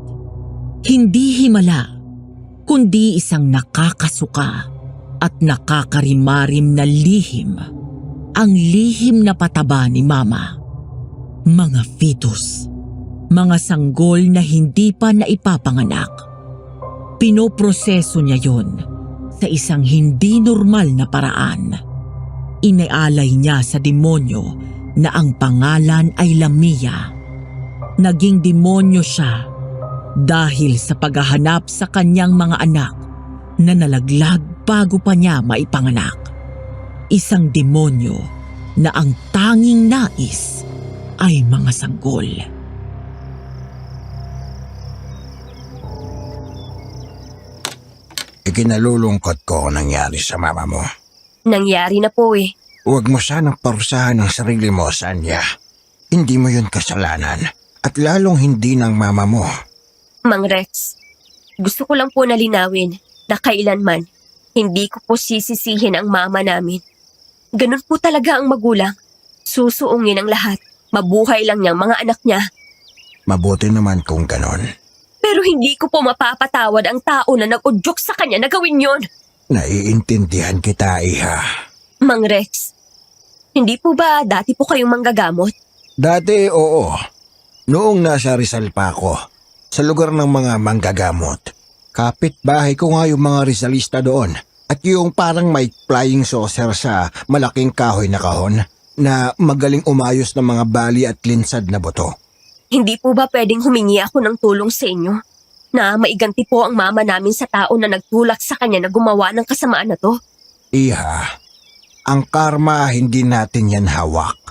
Hindi himala, kundi isang nakakasuka at nakakarimarim na lihim. Ang lihim na pataba ni Mama. Mga fetus. Mga sanggol na hindi pa naipapanganak. Pinoproseso niya yon sa isang hindi normal na paraan. Inaalay niya sa demonyo na ang pangalan ay Lamia. Naging demonyo siya dahil sa paghahanap sa kanyang mga anak na nalaglag bago pa niya maipanganak. Isang demonyo na ang tanging nais ay mga sanggol. Ikinalulungkot ko ang nangyari sa mama mo. Nangyari na po eh. Huwag mo sanang parusahan ang sarili mo, Sanya. Hindi mo yun kasalanan at lalong hindi ng mama mo. Mang Rex, gusto ko lang po nalinawin na kailanman hindi ko po sisisihin ang mama namin. Ganun po talaga ang magulang. Susuungin ang lahat. Mabuhay lang niyang mga anak niya. Mabuti naman kung ganon. Pero hindi ko po mapapatawad ang tao na nag-udyok sa kanya na gawin yon. Naiintindihan kita, Iha. Mang Rex, hindi po ba dati po kayong manggagamot? Dati, oo. Noong nasa Rizal pa ako, sa lugar ng mga manggagamot. Kapit-bahay ko nga yung mga Rizalista doon. At yung parang may flying saucer sa malaking kahoy na kahon na magaling umayos ng mga bali at linsad na buto. Hindi po ba pwedeng humingi ako ng tulong sa inyo? Na maiganti po ang mama namin sa tao na nagtulak sa kanya na gumawa ng kasamaan na to? Iha, ang karma hindi natin yan hawak.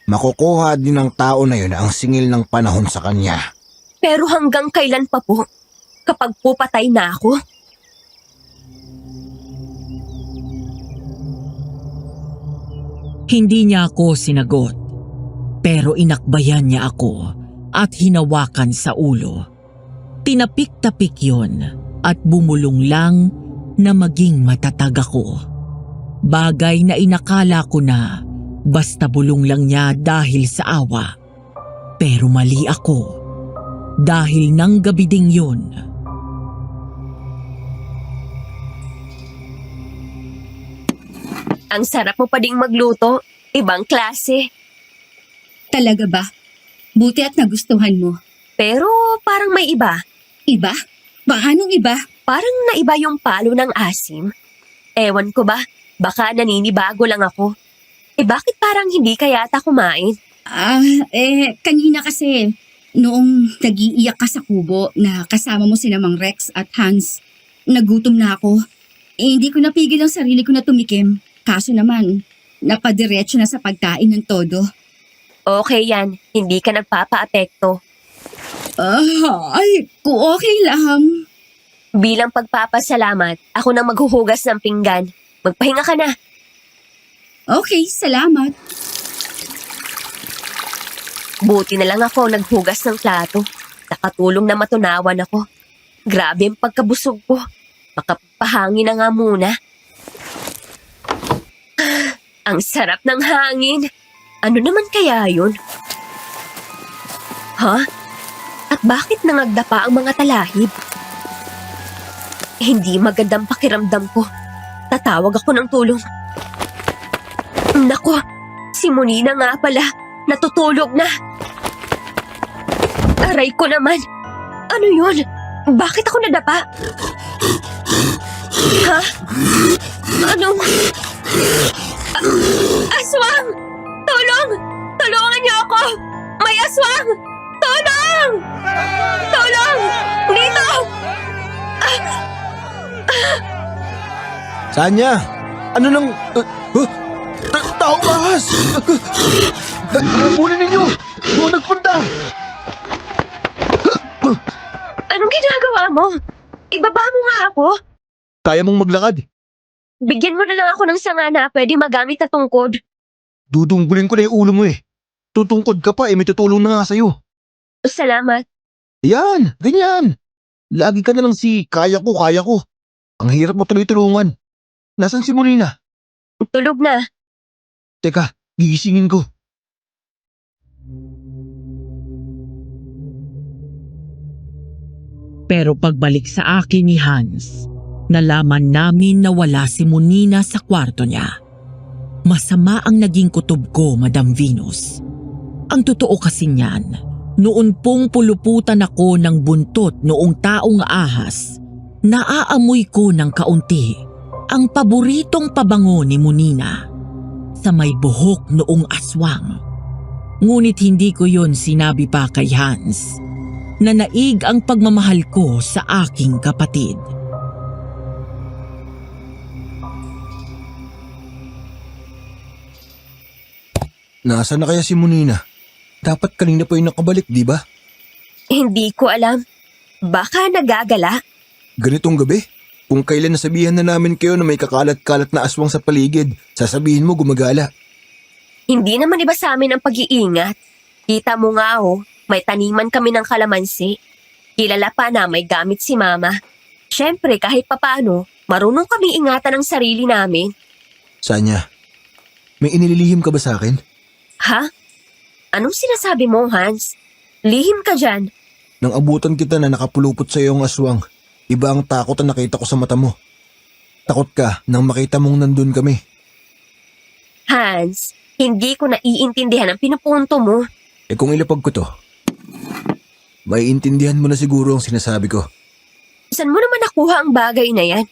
Makukuha din ng tao na yun ang singil ng panahon sa kanya. Pero hanggang kailan pa po? Kapag po patay na ako? Hindi niya ako sinagot, pero inakbayan niya ako at hinawakan sa ulo. Tinapik-tapik yon at bumulong lang na maging matatag ako. Bagay na inakala ko na basta bulong lang niya dahil sa awa. Pero mali ako dahil nang gabi ding yun. Ang sarap mo pa ding magluto. Ibang klase. Talaga ba? Buti at nagustuhan mo. Pero parang may iba. Iba? Paanong iba? Parang naiba yung palo ng asim. Ewan ko ba? Baka naninibago lang ako. Bakit parang hindi ka yata kumain? Kanina kasi, noong nag-iiyak ka sa kubo na kasama mo sina Mang Rex at Hans, nagutom na ako. Hindi ko napigil ang sarili ko na tumikim. Kaso naman, napadiretso na sa pagkain ng todo. Okay yan, hindi ka nagpapa-apekto. Kung okay lang. Bilang pagpapasalamat, ako nang maghuhugas ng pinggan. Magpahinga ka na. Okay, salamat. Buti na lang ako naghugas ng plato. Nakatulong na matunawan ako. Grabe ang pagkabusog ko. Makapahangin na nga muna. Ang sarap ng hangin. Ano naman kaya yun? Ha? At bakit nangagda pa ang mga talahib? Hindi magandang pakiramdam ko. Tatawag ako ng tulong. Nako, si Monina nga pala. Natutulog na. Aray ko naman. Ano yun? Bakit ako nadapa? Ha? Anong... Aswang! Tulong! Tulungan niyo ako! May aswang! Tulong! Tulong! Dito! Sanya! Ano nang... taong ahas! Muna ninyo! Doon nagpunta! Anong ginagawa mo? Ibaba mo nga ako. Kaya mong maglakad. Bigyan mo na lang ako ng sanga na pwede magamit na tungkod. Dudunggulin ko na yung ulo mo eh. Tutungkod ka pa may tutulong na nga sa'yo. Salamat. Yan, ganyan. Lagi ka na lang kaya ko, kaya ko. Ang hirap mo tuloy-tulungan. Nasaan si Molina? Tulog na. Teka, gigisingin ko. Pero pagbalik sa akin ni Hans, nalaman namin na wala si Monina sa kwarto niya. Masama ang naging kutob ko, Madam Venus. Ang totoo kasi niyan, noon pong puluputan ako ng buntot noong taong ahas, naaamoy ko ng kaunti ang paboritong pabango ni Monina sa may buhok noong aswang. Ngunit hindi ko yon sinabi pa kay Hans na naig ang pagmamahal ko sa aking kapatid. Nasaan na kaya si Monina? Dapat kanina pa yung nakabalik, di ba? Hindi ko alam. Baka nagagala. Ganitong gabi? Kung kailan nasabihan na namin kayo na may kakalat-kalat na aswang sa paligid, sasabihin mo gumagala. Hindi naman iba sa amin ang pag-iingat. Kita mo nga may taniman kami ng kalamansi. Kilala pa na may gamit si Mama. Siyempre kahit papano, marunong kami ingatan ang sarili namin. Sanya, may inililihim ka ba sa akin? Ha? Anong sinasabi mo, Hans? Lihim ka dyan. Nang abutan kita na nakapulupot sa iyong aswang, iba ang takot na nakita ko sa mata mo. Takot ka nang makita mong nandun kami. Hans, hindi ko naiintindihan ang pinupunto mo. Kung ilapag ko to, maiintindihan mo na siguro ang sinasabi ko. Saan mo naman nakuha ang bagay na yan?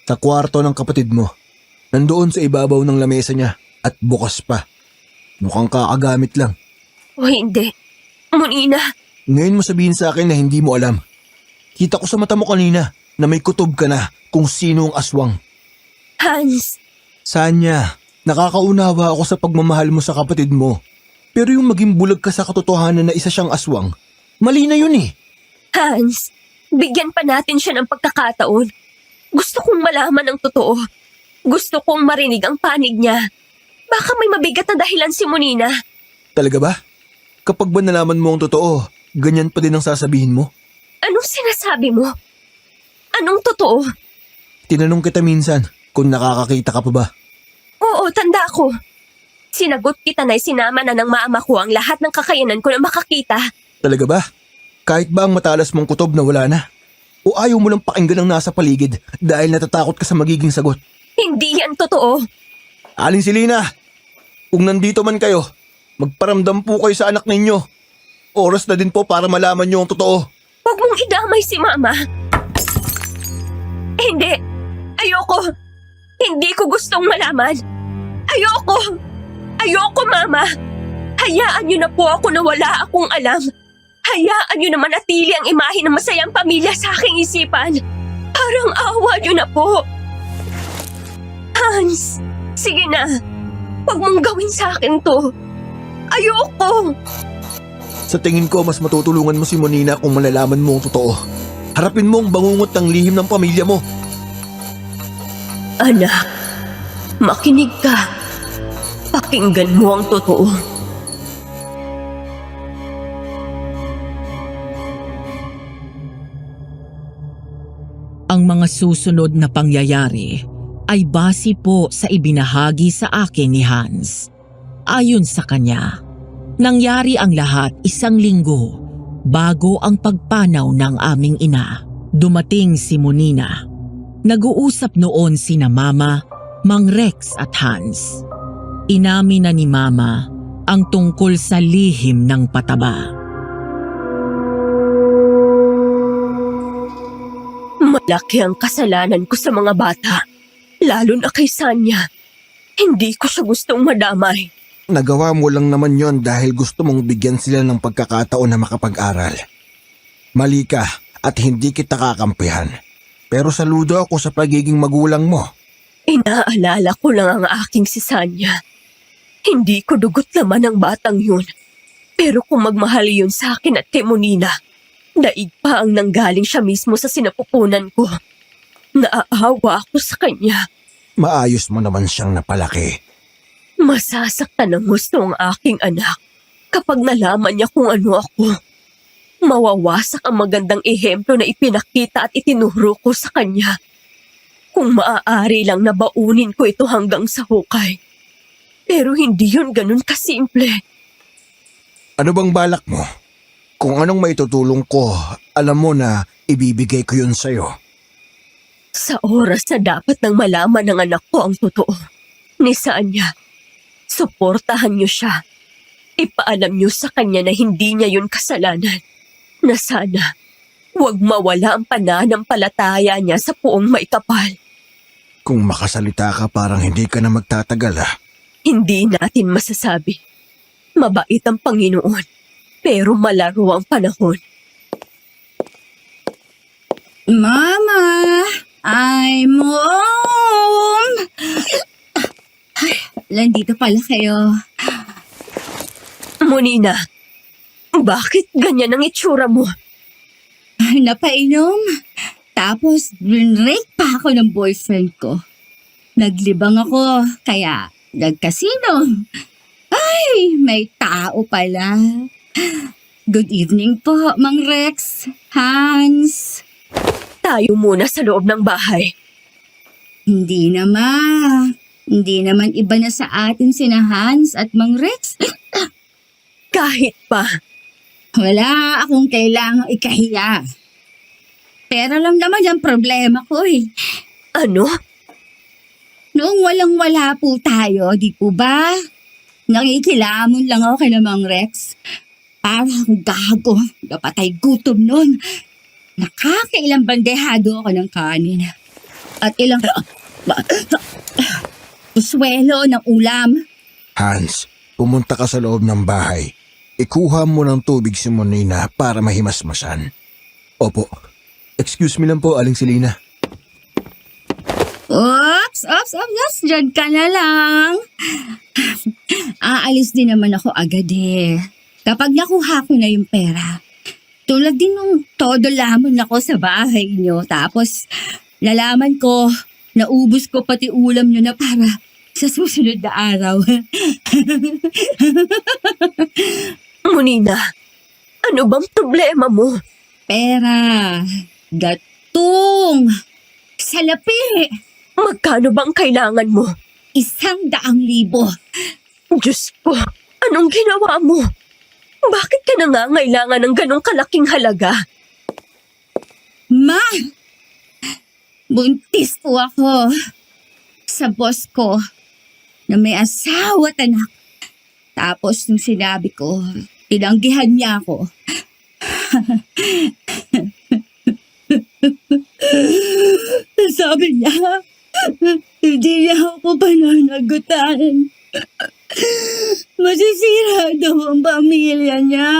Sa kwarto ng kapatid mo, nandoon sa ibabaw ng lamesa niya at bukas pa. Mukhang kakagamit lang. O hindi. Monina, Ngayon mo sabihin sa akin na hindi mo alam. Kita ko sa mata mo kanina na may kutob ka na kung sino ang aswang. Hans, Sanya, nakakaunawa ako sa pagmamahal mo sa kapatid mo. Pero yung maging bulag ka sa katotohanan na isa siyang aswang, mali na yun eh. Hans, bigyan pa natin siya ng pagkakataon. Gusto kong malaman ang totoo. Gusto kong marinig ang panig niya. Baka may mabigat na dahilan si Monina. Talaga ba? Kapag ba nalaman mo ang totoo, ganyan pa din ang sasabihin mo? Anong sinasabi mo? Anong totoo? Tinanong kita minsan kung nakakakita ka pa ba. Oo, tanda ko. Sinagot kita na sinama na ng mama ko ang lahat ng kakayanan ko na makakita. Talaga ba? Kahit ba ang matalas mong kutob na wala na? O ayaw mo lang pakinggan ang nasa paligid dahil natatakot ka sa magiging sagot? Hindi yan totoo. Aling si Lina, kung nandito man kayo, magparamdam po kayo sa anak ninyo. Oras na din po para malaman niyo ang totoo. Huwag mong idamay si mama. Hindi. Ayoko. Hindi ko gustong malaman. Ayoko. Ayoko, Mama. Hayaan niyo na po ako na wala akong alam. Hayaan niyo na manatili ang imahe ng masayang pamilya sa aking isipan. Parang awa niyo na po. Hans, sige na. Huwag mong gawin sa akin to. Ayoko. Sa tingin ko, mas matutulungan mo si Monina kung malalaman mo ang totoo. Harapin mo ang bangungot ng lihim ng pamilya mo. Anak, makinig ka. Pakinggan mo ang totoo. Ang mga susunod na pangyayari ay base po sa ibinahagi sa akin ni Hans. Ayon sa kanya, nangyari ang lahat 1 linggo bago ang pagpanaw ng aming ina. Dumating si Monina. Nag-uusap noon sina Mama, Mang Rex at Hans. Inamin na ni Mama ang tungkol sa lihim ng pataba. Malaki ang kasalanan ko sa mga bata, lalo na kay Sanya. Hindi ko siya gustong madamay. Nagawa mo lang naman yon dahil gusto mong bigyan sila ng pagkakataon na makapag-aral. Mali ka at hindi kita kakampihan. Pero saludo ako sa pagiging magulang mo. Inaalala ko lang ang aking si Sanya. Hindi ko dugot naman ang batang yun. Pero kung magmahal yun sa akin at kay Monina, daig pa ang nanggaling siya mismo sa sinapupunan ko. Naaawa ako sa kanya. Maayos mo naman siyang napalaki. Masasaktan ng gusto ang aking anak kapag nalaman niya kung ano ako. Mawawasak ang magandang ehemplo na ipinakita at itinuro ko sa kanya. Kung maaari lang na baunin ko ito hanggang sa hukay. Pero hindi yun ganun kasimple. Ano bang balak mo? Kung anong maitutulong ko, alam mo na ibibigay ko yun sa'yo. Sa oras na dapat nang malaman ng anak ko ang totoo, ni Sanya, suportahan niyo siya. Ipaalam niyo sa kanya na hindi niya yun kasalanan. Na sana, huwag mawala ang pananampalataya niya sa puong maikapal. Kung makasalita ka parang hindi ka na magtatagal Hindi natin masasabi. Mabait ang Panginoon, pero malaro ang panahon. Mama, I'm home! Ay, nandito pala kayo. Monina, bakit ganyan ang itsura mo? Napainom. Tapos, rape pa ako ng boyfriend ko. Naglibang ako, kaya nagkasino. Ay, may tao pala. Good evening po, Mang Rex, Hans. Tayo muna sa loob ng bahay. Hindi naman. Hindi naman iba na sa atin sina Hans at Mang Rex. Kahit pa, Wala akong kailangang ikahiya. Pero lang naman yung problema ko eh. ano? Noong walang-wala po tayo, di po ba? Nakikilamon lang ako kay Mang Rex. Para akong gago, napatay gutom nun. Nakakailang bandehado ako ng kanin. At ilang uswelo ng ulam. Hans, pumunta ka sa loob ng bahay. Ikuha mo ng tubig si Monina para mahimasmasan. Opo. Excuse me lang po, Aling Selena. Oops! Diyan ka na lang. Aalis din naman ako agad eh. Kapag nakuha ko na yung pera. Tulad din nung todo lamon ako sa bahay nyo. Tapos, nalaman ko, naubos ko pati ulam nyo na para sa susunod na araw. Monina, ano bang problema mo? Pera. Gatong. Salapi. Magkano bang kailangan mo? 100,000. Diyos ko, anong ginawa mo? Bakit ka nangangailangan ng ganong kalaking halaga? Ma! Buntis po ako sa boss ko na may asawa at anak. Tapos nung sinabi ko, tinanggihan niya ako. Sabi niya, hindi niya ako pananagutan. Masisira daw ang pamilya niya.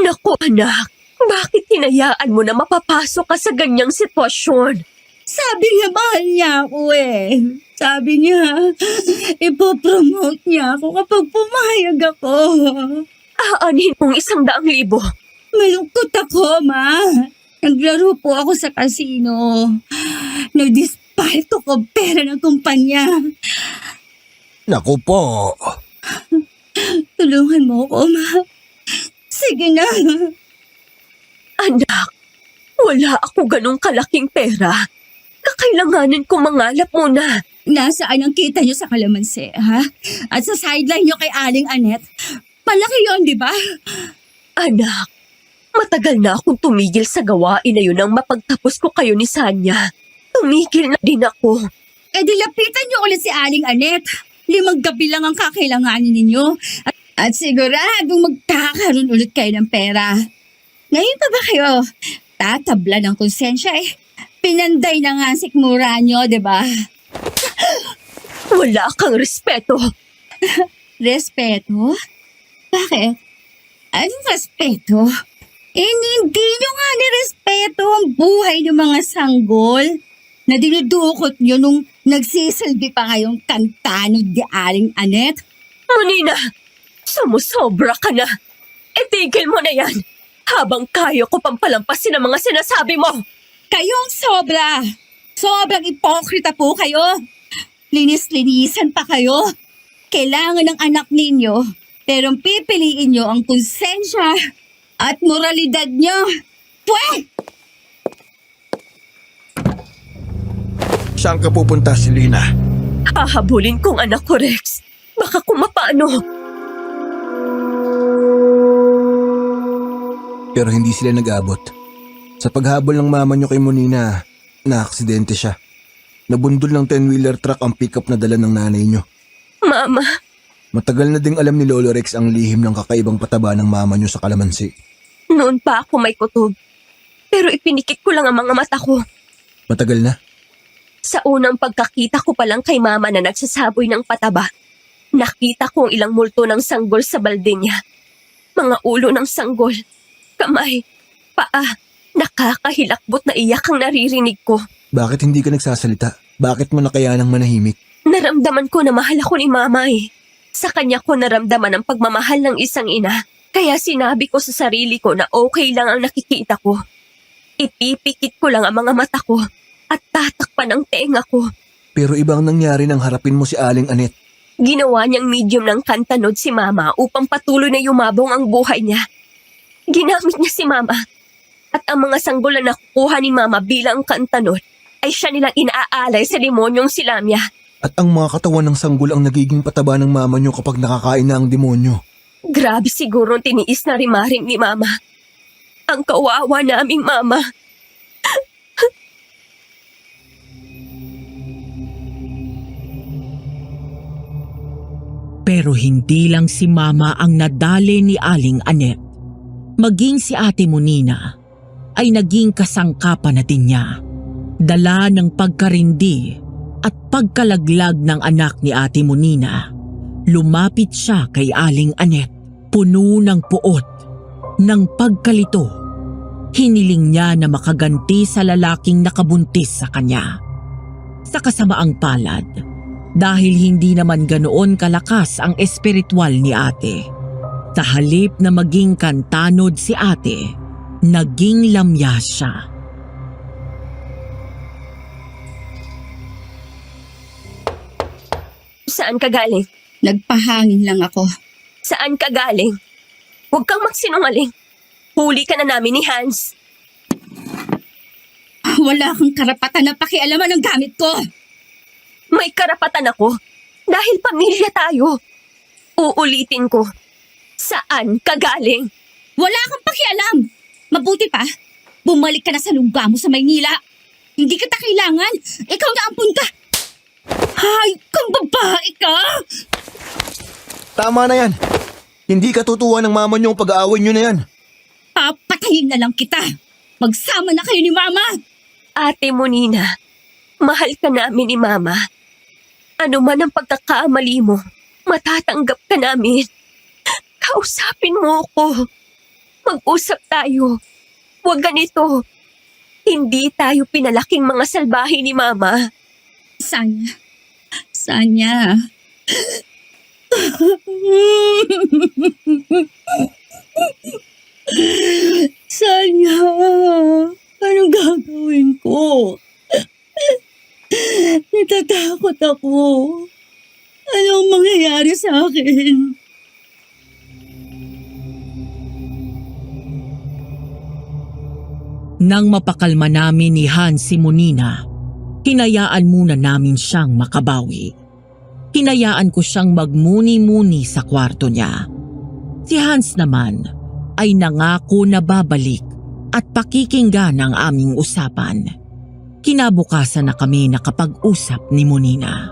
Naku anak, bakit hinayaan mo na mapapasok ka sa ganyang sitwasyon? Sabi niya, mahal niya ako eh. Sabi niya, ipopromote niya ako kapag pumayag ako. Aanin mong 100,000. Malungkot ako, ma. Naglaro po ako sa kasino. Nag-dispalto ko pera ng kumpanya. Naku po. Tulungan mo ko, ma. Sige na. Anak, wala ako ganong kalaking pera. Kakailanganin ko mangalap muna. Nasaan ang kita niyo sa kalamansi, ha? At sa sideline niyo kay Aling Anet. Malaki yon, di ba? Anak, Matagal na akong tumigil sa gawain na yun nang mapagtapos ko kayo ni Sanya. Tumigil na din ako. E di lapitan niyo ulit si Aling Anet. 5 gabi lang ang kakailanganin ninyo. At siguradong magkakaroon ulit kayo ng pera. Ngayon pa ba kayo tatabla ng konsensya eh? Pinanday na nga ang sikmura niyo, di ba? Wala kang respeto. Respeto? Bakit? Anong respeto? Hindi nyo nga nirespeto ang buhay ng mga sanggol na dinudukot nyo nung nagsisilbi pa kayong kantanod di Aling Anet. Monina, sumusobra ka na. Itigil mo na yan. Habang kaya ko pang palampasin ang mga sinasabi mo. Kayong sobra! Sobrang ipokrita po kayo. Linis-linisan pa kayo. Kailangan ng anak ninyo, pero pipiliin nyo ang konsensya at moralidad nyo. Pweh! Saan ka pupunta, Selena? Hahabulin kong anak ko, Rex. Baka kung mapano. Pero hindi sila nag-abot. Sa paghabol ng mama niyo kay Monina, na-aksidente siya. Nabundol ng 10-wheeler truck ang pickup na dala ng nanay niyo. Mama, Matagal na ding alam ni Lolo Rex ang lihim ng kakaibang pataba ng mama niyo sa kalamansi. noon pa ako may kutob. Pero ipinikit ko lang ang mga mata ko. Matagal na? Sa unang pagkakita ko pa lang kay mama na nagsasaboy ng pataba, nakita ko ang ilang multo ng sanggol sa balde niya. Mga ulo ng sanggol, kamay, paa, nakakahilakbot na iyak ang naririnig ko. Bakit hindi ka nagsasalita? Bakit mo nakayanang manahimik? Naramdaman ko na mahal ako ni mama eh. Sa kanya ko naramdaman ang pagmamahal ng isang ina. Kaya sinabi ko sa sarili ko na okay lang ang nakikita ko. Ipipikit ko lang ang mga mata ko at tatakpan ang tenga ko. Pero ibang nangyari nang harapin mo si Aling Anet. Ginawa niyang medium ng kantanod si mama upang patuloy na yumabong ang buhay niya. Ginamit niya si mama. At ang mga sanggol na nakukuha ni mama bilang kantanod ay siya nilang inaalay sa demonyong si Lamia. At ang mga katawan ng sanggol ang nagiging pataba ng mama niyo kapag nakakain na ang demonyo. Grabe siguro ang tiniis na rimaring ni mama. Ang kawawa naming mama. Pero hindi lang si Mama ang nadali ni Aling Anet. Maging si Ate Monina ay naging kasangkapan na din niya. Dala ng pagkarindi at pagkalaglag ng anak ni Ate Monina, lumapit siya kay Aling Anet, puno ng puot, ng pagkalito. Hiniling niya na makaganti sa lalaking nakabuntis sa kanya. Sa kasamaang palad, dahil hindi naman ganoon kalakas ang espiritual ni ate, sa halip na maging kantanod si ate, naging lamya siya. Saan ka galing? Nagpahangin lang ako. Saan ka galing? Huwag kang magsinungaling. Huli ka na namin ni Hans. Wala kang karapatan na pakialaman ang gamit ko. May karapatan ako dahil pamilya tayo. Uulitin ko. Saan ka galing? Wala kang pakialam. Mabuti pa, bumalik ka na sa lugar mo sa Maynila. Hindi kita kailangan. Ikaw na ampun ka. Hay, kang babae ka! Tama na yan. Hindi katutuwa ng mama niyo ang pag-aaway niyo na yan. Papatayin na lang kita. Magsama na kayo ni Mama. Ate Monina, mahal ka namin ni Mama. Ano man ang pagkakamali mo, matatanggap ka namin. Kausapin mo ako. Mag-usap tayo. Huwag ganito. Hindi tayo pinalaking mga salbahe ni Mama. Sanya. Sanya, anong gagawin ko? Natatakot ako. Anong mangyayari sa akin? Nang mapakalma namin ni Hans si Monina, hinayaan muna namin siyang makabawi. Hinayaan ko siyang magmuni-muni sa kwarto niya. Si Hans naman ay nangako na babalik at pakikinggan ang aming usapan. Kinabukasan na kami nakapag-usap ni Monina.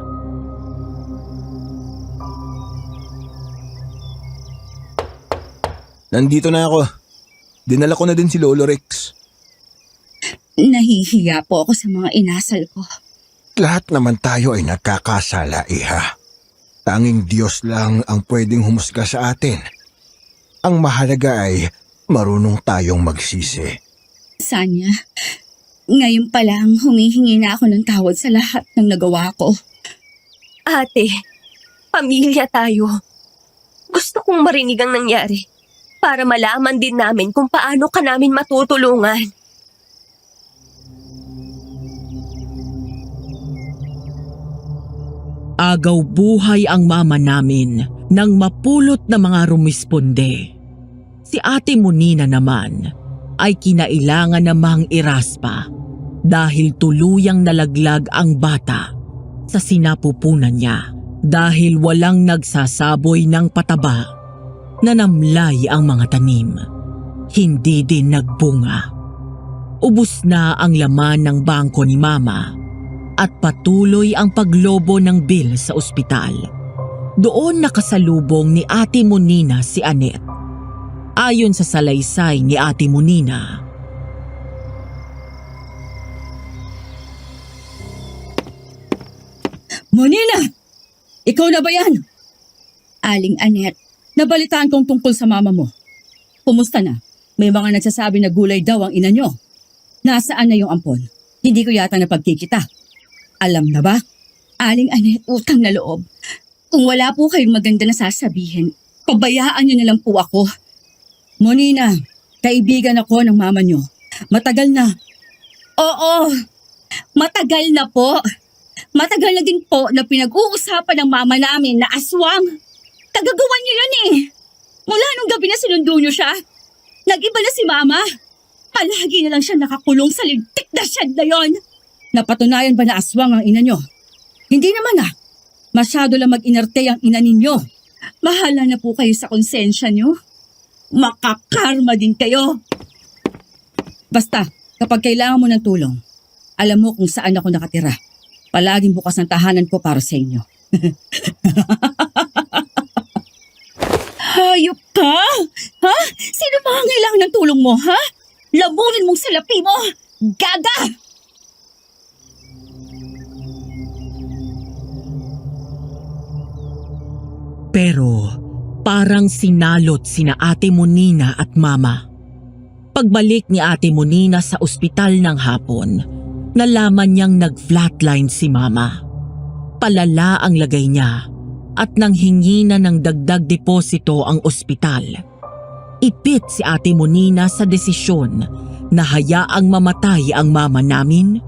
Nandito na ako. Dinala ko na din si Lolo Rex. Nahihiya po ako sa mga inasal ko. Lahat naman tayo ay nagkakasala, iha. Tanging Diyos lang ang pwedeng humusga sa atin. Ang mahalaga ay marunong tayong magsisi. Sanya, ngayon pa lang humihingi na ako ng tawad sa lahat ng nagawa ko. Ate, pamilya tayo. Gusto kong marinig ang nangyari para malaman din namin kung paano ka namin matutulungan. Agaw buhay ang mama namin nang mapulot na mga rumisponde. Si Ate Monina naman ay kinailangan namang iraspa dahil tuluyang nalaglag ang bata sa sinapupunan niya dahil walang nagsasaboy ng pataba na namlay ang mga tanim. Hindi din nagbunga. Ubus na ang laman ng bangko ni Mama at patuloy ang paglobo ng bill sa ospital. Doon nakasalubong ni Ate Monina si Annette. Ayon sa salaysay ni Ate Monina, Monina! Ikaw na ba yan? Aling Annette, nabalitaan kong tungkol sa mama mo. Kumusta na? May mga nagsasabi na gulay daw ang ina nyo. Nasaan na yung ampon? Hindi ko yata napagkikita. Alam na ba? Aling Annette, utang na loob. Kung wala po kayong maganda na sasabihin, pabayaan nyo na lang po ako. Monina, kaibigan ako ng mama nyo. Matagal na. Oo, matagal na po. Matagal na din po na pinag-uusapan ng mama namin na aswang. Kagagawan niyo yun eh. Mula nung gabi na sinundo niyo siya, nag-iba na si mama. Palagi na lang siya nakakulong sa lintik na shed na yon. Napatunayan ba na aswang ang ina niyo? Hindi naman ah. Masyado lang mag-inarte ang ina ninyo. Mahala na po kayo sa konsensya niyo. Makakarma din kayo. Basta, kapag kailangan mo ng tulong, alam mo kung saan ako nakatira. Palaging bukas ang tahanan ko para sa inyo. Hayop ka? Ha? Sino ba ang kailangan ng tulong mo, ha? Lamunin mong salapi mo! Gaga! pero parang sinalot sina Ate Monina at Mama. Pagbalik ni Ate Monina sa ospital ng hapon, nalaman niyang nag-flatline si Mama. Palala ang lagay niya at nanghingi na ng dagdag deposito ang ospital. Ipit si Ate Monina sa desisyon na hayaang mamatay ang mama namin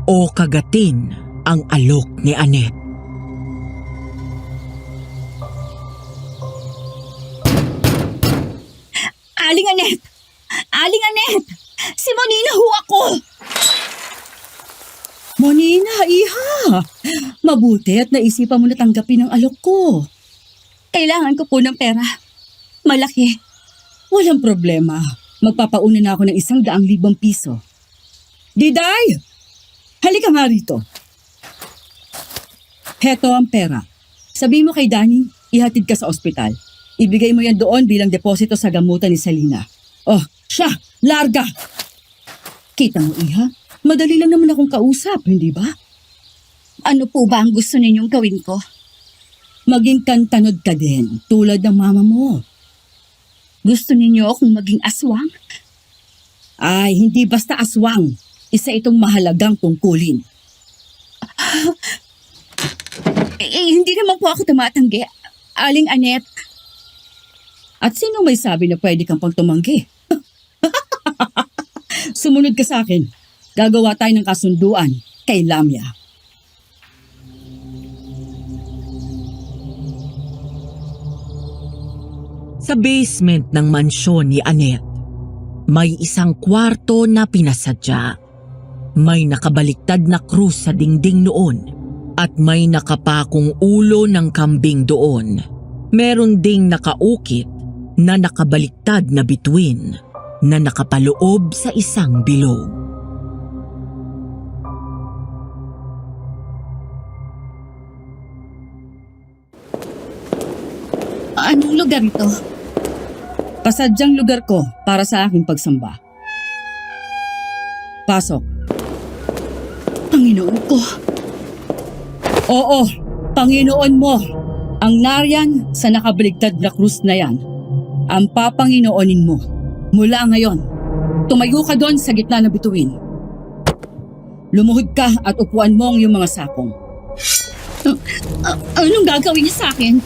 o kagatin ang alok ni Annette. Aling Annette! Aling Annette! Si Monina ho ako! Monina, iha! Mabuti at naisipan mo na tanggapin ang alok ko. Kailangan ko po ng pera. Malaki. Walang problema. Magpapauna na ako ng 100,000 piso. Diday! Halika nga rito. Heto ang pera. Sabi mo kay Danny, ihatid ka sa ospital. Ibigay mo yan doon bilang deposito sa gamutan ni Selena. Oh, siya! Larga! Kita mo, iha? Madali lang naman akong kausap, hindi ba? Ano po ba ang gusto ninyong gawin ko? Maging kantanod ka din, tulad ng mama mo. Gusto ninyo akong maging aswang? Ay, hindi basta aswang. Isa itong mahalagang tungkulin. Hindi naman po ako tumatanggi. Aling Annette. At sino may sabi na pwede kang pang tumanggi? Sumunod ka sa akin. Gagawa tayo ng kasunduan kay Lamia. Sa basement ng mansyon ni Annette, may isang kwarto na pinasadya. May nakabaliktad na krus sa dingding noon at may nakapakong ulo ng kambing doon. Meron ding nakaukit na nakabaliktad na bituin na nakapaloob sa isang bilog. Anong lugar ito? Pasadyang lugar ko para sa aking pagsamba. Pasok. Panginoon ko. Oo, Panginoon mo. Ang nariyan sa nakabaligtad na krus na yan. Ang papanginoonin mo. Mula ngayon, tumayo ka doon sa gitna ng bituin. Lumuhod ka at upuan mo ang iyong mga sakong. Anong gagawin niya sa akin?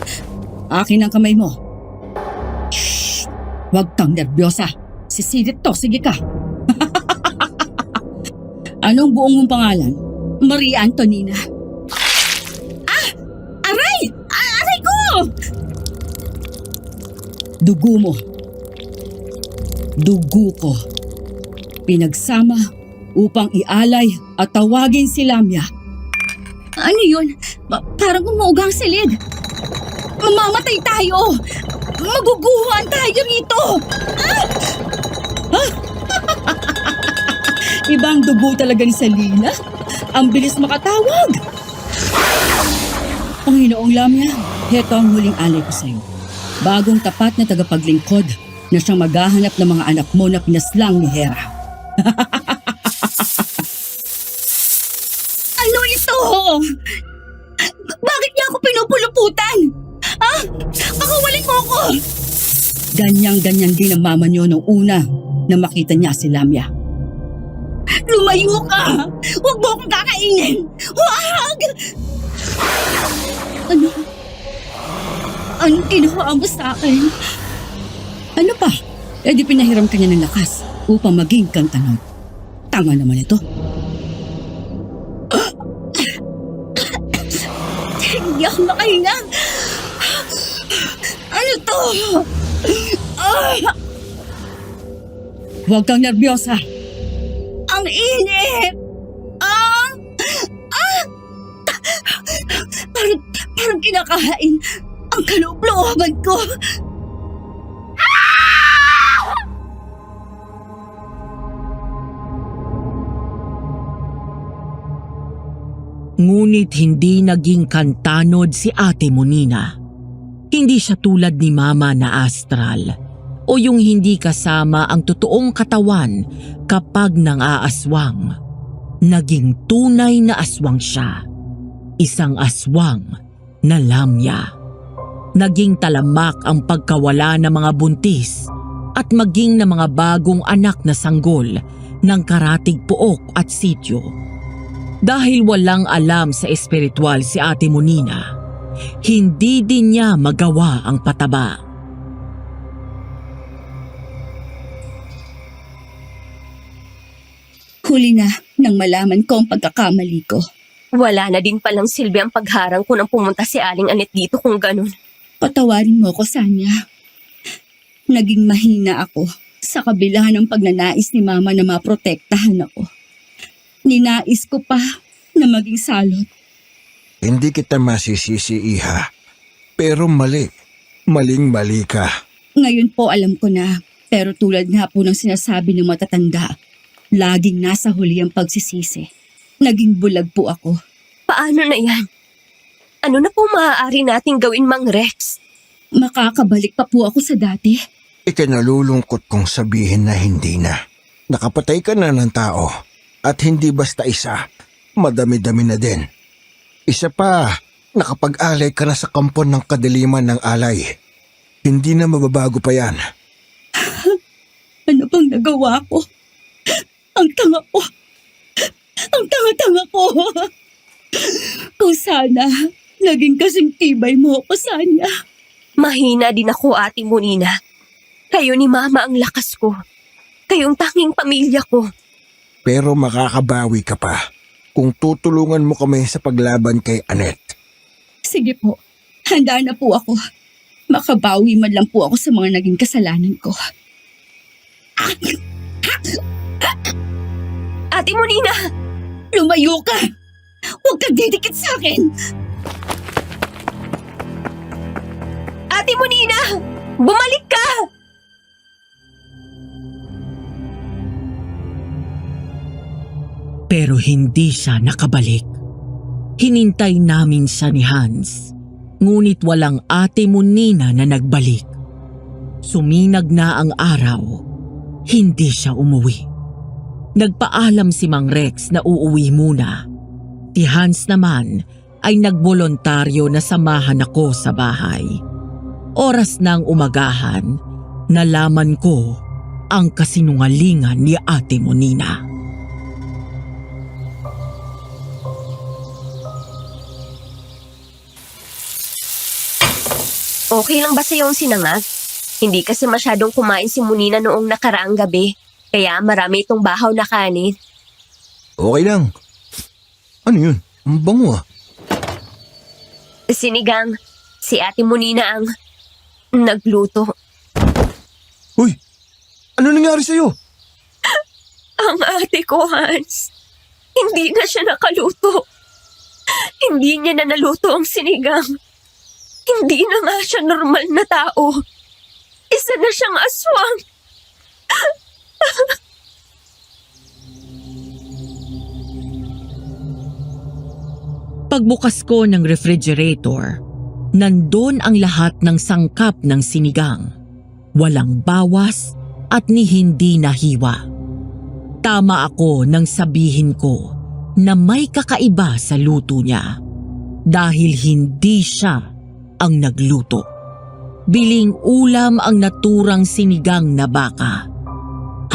Akin ang kamay mo. Shh! Huwag kang nervyosa. Sisidit to, sige ka. Anong buong mong pangalan? Maria Antonina. Aray! Aray ko! Dugo mo. Dugo ko. Pinagsama upang ialay at tawagin si Lamia. Ano yun? Parang umuugang silid. Mamamatay tayo! Maguguhan tayo rito! Ibang dugo talaga ni Salina. Ang bilis makatawag. Panginoong Lamia, heto ang huling alay ko sa'yo. Bagong tapat na tagapaglingkod na siyang maghahanap ng mga anak mo na pinaslang ni Hera. Ano ito? Bakit niya ako pinupuluputan? Pakawalin mo ako! Ganyang-ganyan din ang mama niyo nung una na makita niya si Lamia. Lumayo ka! Huwag mo akong kakainin! Huwag! Ano? Anong ginawa mo sa akin? Ano pa? E di pinahiram ka niya ng lakas upang maging kang tanod. Tama naman ito. Hindi ako makahinga. Ano to? Huwag kang nervyosa. Ang init! Parang kinakahain ang kaloob-looban ko. Ngunit hindi naging kantanod si Ate Monina. Hindi siya tulad ni Mama na astral o yung hindi kasama ang totoong katawan kapag nang-aaswang. Naging tunay na aswang siya. Isang aswang na Lamia. Naging talamak ang pagkawala ng mga buntis at maging ng mga bagong anak na sanggol ng Karatig Pook at Sityo. Dahil walang alam sa espiritual si Ate Monina, hindi din niya magawa ang pataba. Huli na nang malaman ko ang pagkakamali ko. Wala na din palang silbi ang pagharang ko nang pumunta si Aling Anet dito kung ganun. Patawarin mo ko, Sanya. Naging mahina ako sa kabila ng pagnanais ni Mama na maprotektahan ako. Ninais ko pa na maging salot. Hindi kita masisisi, Iha. Pero mali. Maling-mali ka. Ngayon po alam ko na, pero tulad nga po ng sinasabi ng matatanda, laging nasa huli ang pagsisisi. Naging bulag po ako. Paano na yan? Ano na po maaari nating gawin, Mang Rex? Makakabalik pa po ako sa dati. Ikinalulungkot kong sabihin na hindi na. Nakapatay ka na ng tao. At hindi basta isa, madami-dami na din. Isa pa, nakapag-alay ka na sa kampon ng kadiliman ng alay. Hindi na mababago pa yan. Ano bang nagawa ko? Ang tanga ko. Ang tanga-tanga ko. Kung sana, naging kasing tibay mo ako, Sanya. Mahina din ako, Ate Monina. Kayo ni Mama ang lakas ko. Kayong tanging pamilya ko. Pero makakabawi ka pa kung tutulungan mo kami sa paglaban kay Anet. Sige po, handa na po ako. Makabawi man lang po ako sa mga naging kasalanan ko. Ate Monina! Lumayo ka! Huwag kang didikit sa akin! Ate Monina! Bumalik ka! Pero hindi siya nakabalik. Hinintay namin siya ni Hans, ngunit walang ate mo Nina na nagbalik. Suminag na ang araw, hindi siya umuwi. Nagpaalam si Mang Rex na uuwi muna. Si Hans naman ay nagbolontaryo na samahan ako sa bahay. Oras ng umagahan, nalaman ko ang kasinungalingan ni ate mo Nina. Okay lang ba sa'yo ang sinangag? Hindi kasi masyadong kumain si Munina noong nakaraang gabi. Kaya marami itong bahaw na kanin. Okay lang. Ano yun? Ang bango ah. Sinigang, si Ate Munina ang nagluto. Uy! Ano nangyari sa'yo? Ang ate ko, Hans. Hindi na siya nakaluto. Hindi niya na naluto ang sinigang. Hindi na nga siya normal na tao. Isa na siyang aswang. Pagbukas ko ng refrigerator, nandun ang lahat ng sangkap ng sinigang. Walang bawas at ni hindi nahiwa. Tama ako nang sabihin ko na may kakaiba sa luto niya dahil hindi siya ang nagluto. Biling ulam ang naturang sinigang na baka.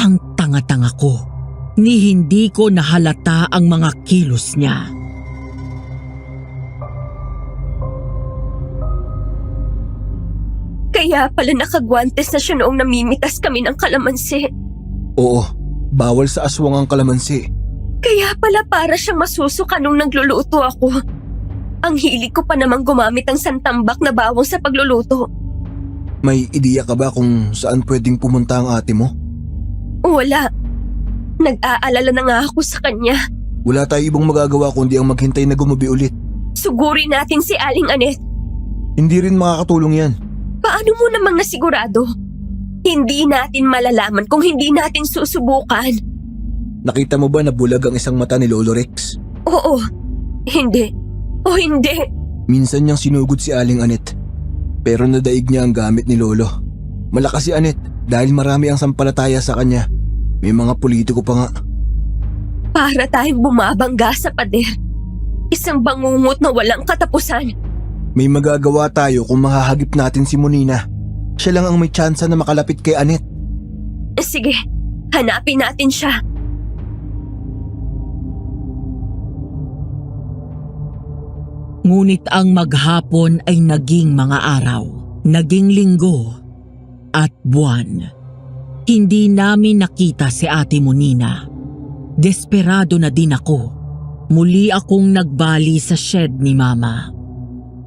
Ang tanga-tanga ko, ni hindi ko nahalata ang mga kilos niya. Kaya pala nakagwantes na siya noong namimitas kami ng kalamansi. Oo, bawal sa aswang ang kalamansi. Kaya pala para siyang masusuka nung nagluluto ako. Ang hilig ko pa namang gumamit ng santambak na bawang sa pagluluto. May ideya ka ba kung saan pwedeng pumunta ang ate mo? Wala. Nag-aalala na nga ako sa kanya. Wala tayo ibang magagawa kundi ang maghintay na gumabi ulit. Sugurin natin si Aling Anet. Hindi rin makakatulong yan. Paano mo namang nasigurado? Hindi natin malalaman kung hindi natin susubukan. Nakita mo ba na bulag ang isang mata ni Lolo Rex? Oo. Hindi. O hindi. Minsan niyang sinugod si Aling Anet. Pero nadaig niya ang gamit ni Lolo. Malakas si Anet dahil marami ang sampalataya sa kanya. May mga politiko pa nga. Para tayong bumabangga sa pader. Isang bangungot na walang katapusan. May magagawa tayo kung mahahagip natin si Munina. Siya lang ang may tsansa na makalapit kay Anet. Sige, hanapin natin siya. Ngunit ang maghapon ay naging mga araw, naging linggo, at buwan. Hindi namin nakita si Ate Munina. Desperado na din ako. Muli akong nagbali sa shed ni Mama.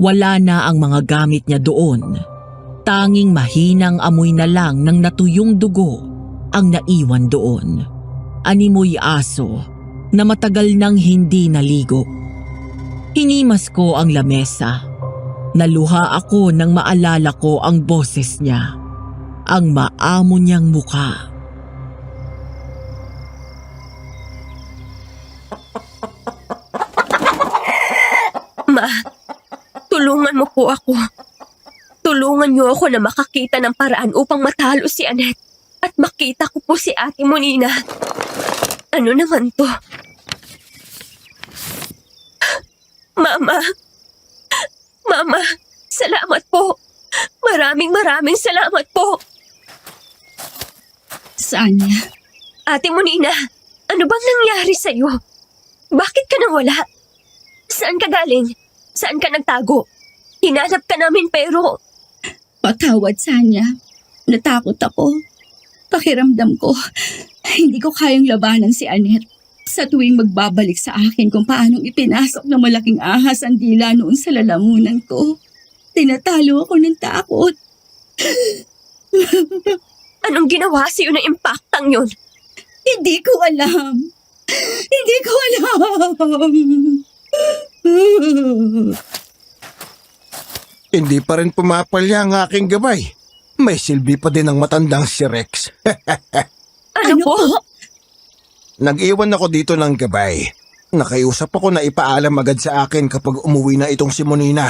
Wala na ang mga gamit niya doon. Tanging mahinang amoy na lang ng natuyong dugo ang naiwan doon. Animoy aso na matagal nang hindi naligo. Hinimas ko ang lamesa. Naluha ako nang maalala ko ang boses niya. Ang maamo niyang mukha. Ma, tulungan mo po ako. Tulungan niyo ako na makakita ng paraan upang matalo si Anet at makita ko po si Ate Munina. Ano naman to? Mama! Mama! Salamat po! Maraming salamat po! Sanya, Ate Munina, ano bang nangyari sa'yo? Bakit ka nawala? Saan ka galing? Saan ka nagtago? Hinanap ka namin pero... patawad Sanya. Natakot ako. Pakiramdam ko, hindi ko kayang labanan si Anet. Sa tuwing magbabalik sa akin kung paanong ipinasok ng malaking ahas ang dila noon sa lalamunan ko, tinatalo ako ng takot. Anong ginawa sa'yo ng impaktang yun? Hindi ko alam. Hindi ko alam. Hindi pa rin pumapalya ang aking gabay. May silbi pa din ang matandang si Rex. Ano po? Nag-iwan ako dito ng gabay. Nakiusap ako na ipaalam agad sa akin kapag umuwi na itong si Monina.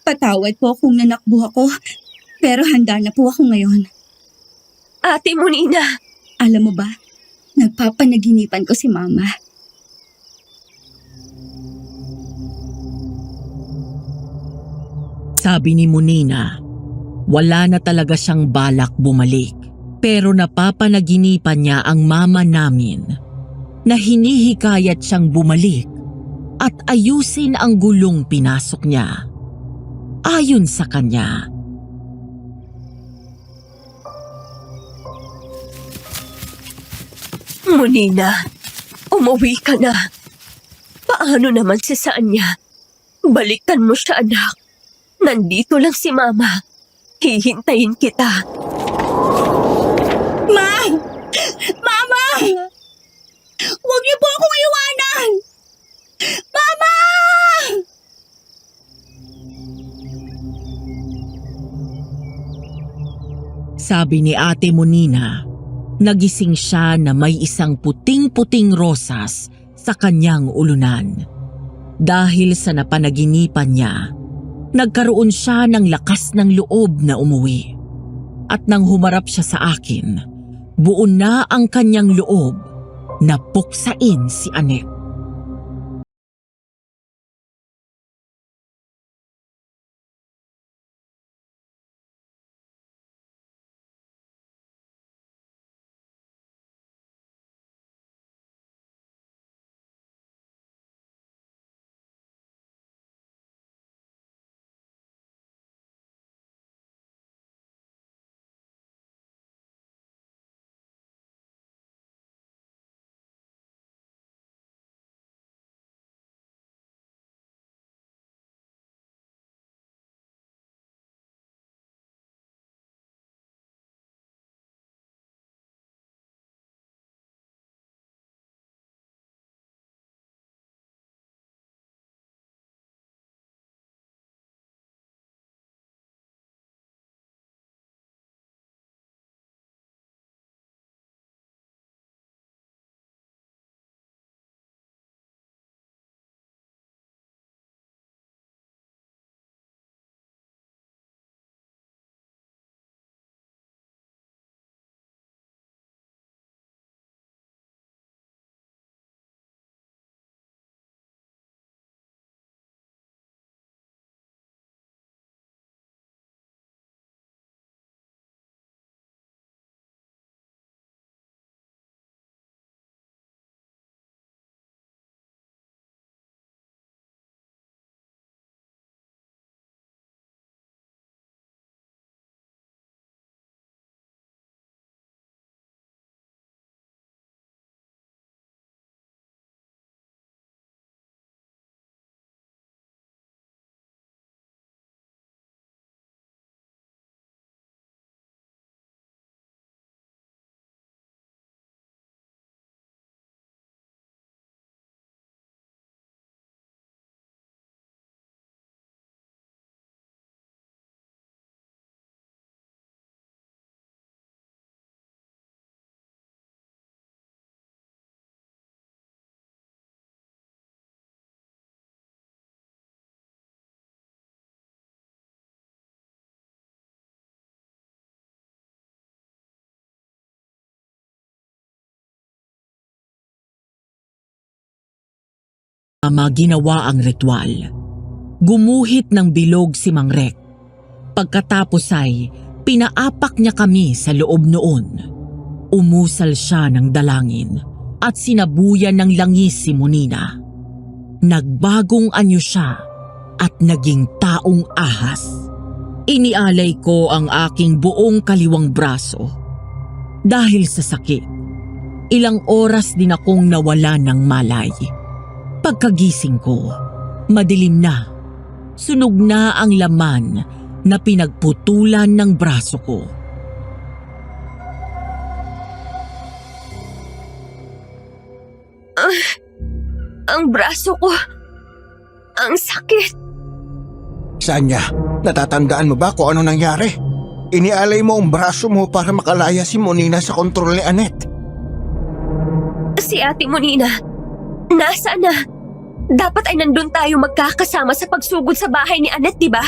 Patawad po kung nanakbo ako, pero handa na po ako ngayon. Ate Monina, Alam mo ba, nagpapanaginipan ko si Mama. Sabi ni Monina, wala na talaga siyang balak bumalik. Pero napapanaginipan niya ang mama namin na hinihikayat siyang bumalik at ayusin ang gulong pinasok niya. Ayon sa kanya, Monina, umuwi ka na. Paano naman si Sanya? Balikan mo siya, anak. Nandito lang si Mama. Hihintayin kita. Ma! Mama! Huwag niyo po akong iwanan! Mama! sabi ni Ate Monina, nagising siya na may isang puting-puting rosas sa kanyang ulunan. Dahil sa napanaginipan niya, nagkaroon siya ng lakas ng loob na umuwi. At nang humarap siya sa akin, buo na ang kanyang loob na puksain si Anet. Ama ginawa ang ritual. Gumuhit ng bilog si Mang Rek. Pagkatapos ay pinaapak niya kami sa loob noon. Umusal siya ng dalangin at sinabuyan ng langis si Monina. Nagbagong anyo siya at naging taong ahas. Inialay ko ang aking buong kaliwang braso. Dahil sa sakit, ilang oras din akong nawala ng malay. Pagkagising ko, madilim na. Sunog na ang laman na pinagputulan ng braso ko. Ang braso ko. Ang sakit. Sanya, natatandaan mo ba kung ano nangyari? Inialay mo ang braso mo para makalaya si Monina sa kontrol ni Anet. Si Ate Monina, nasaan na? Dapat ay nandun tayo magkakasama sa pagsugod sa bahay ni Annette, di ba?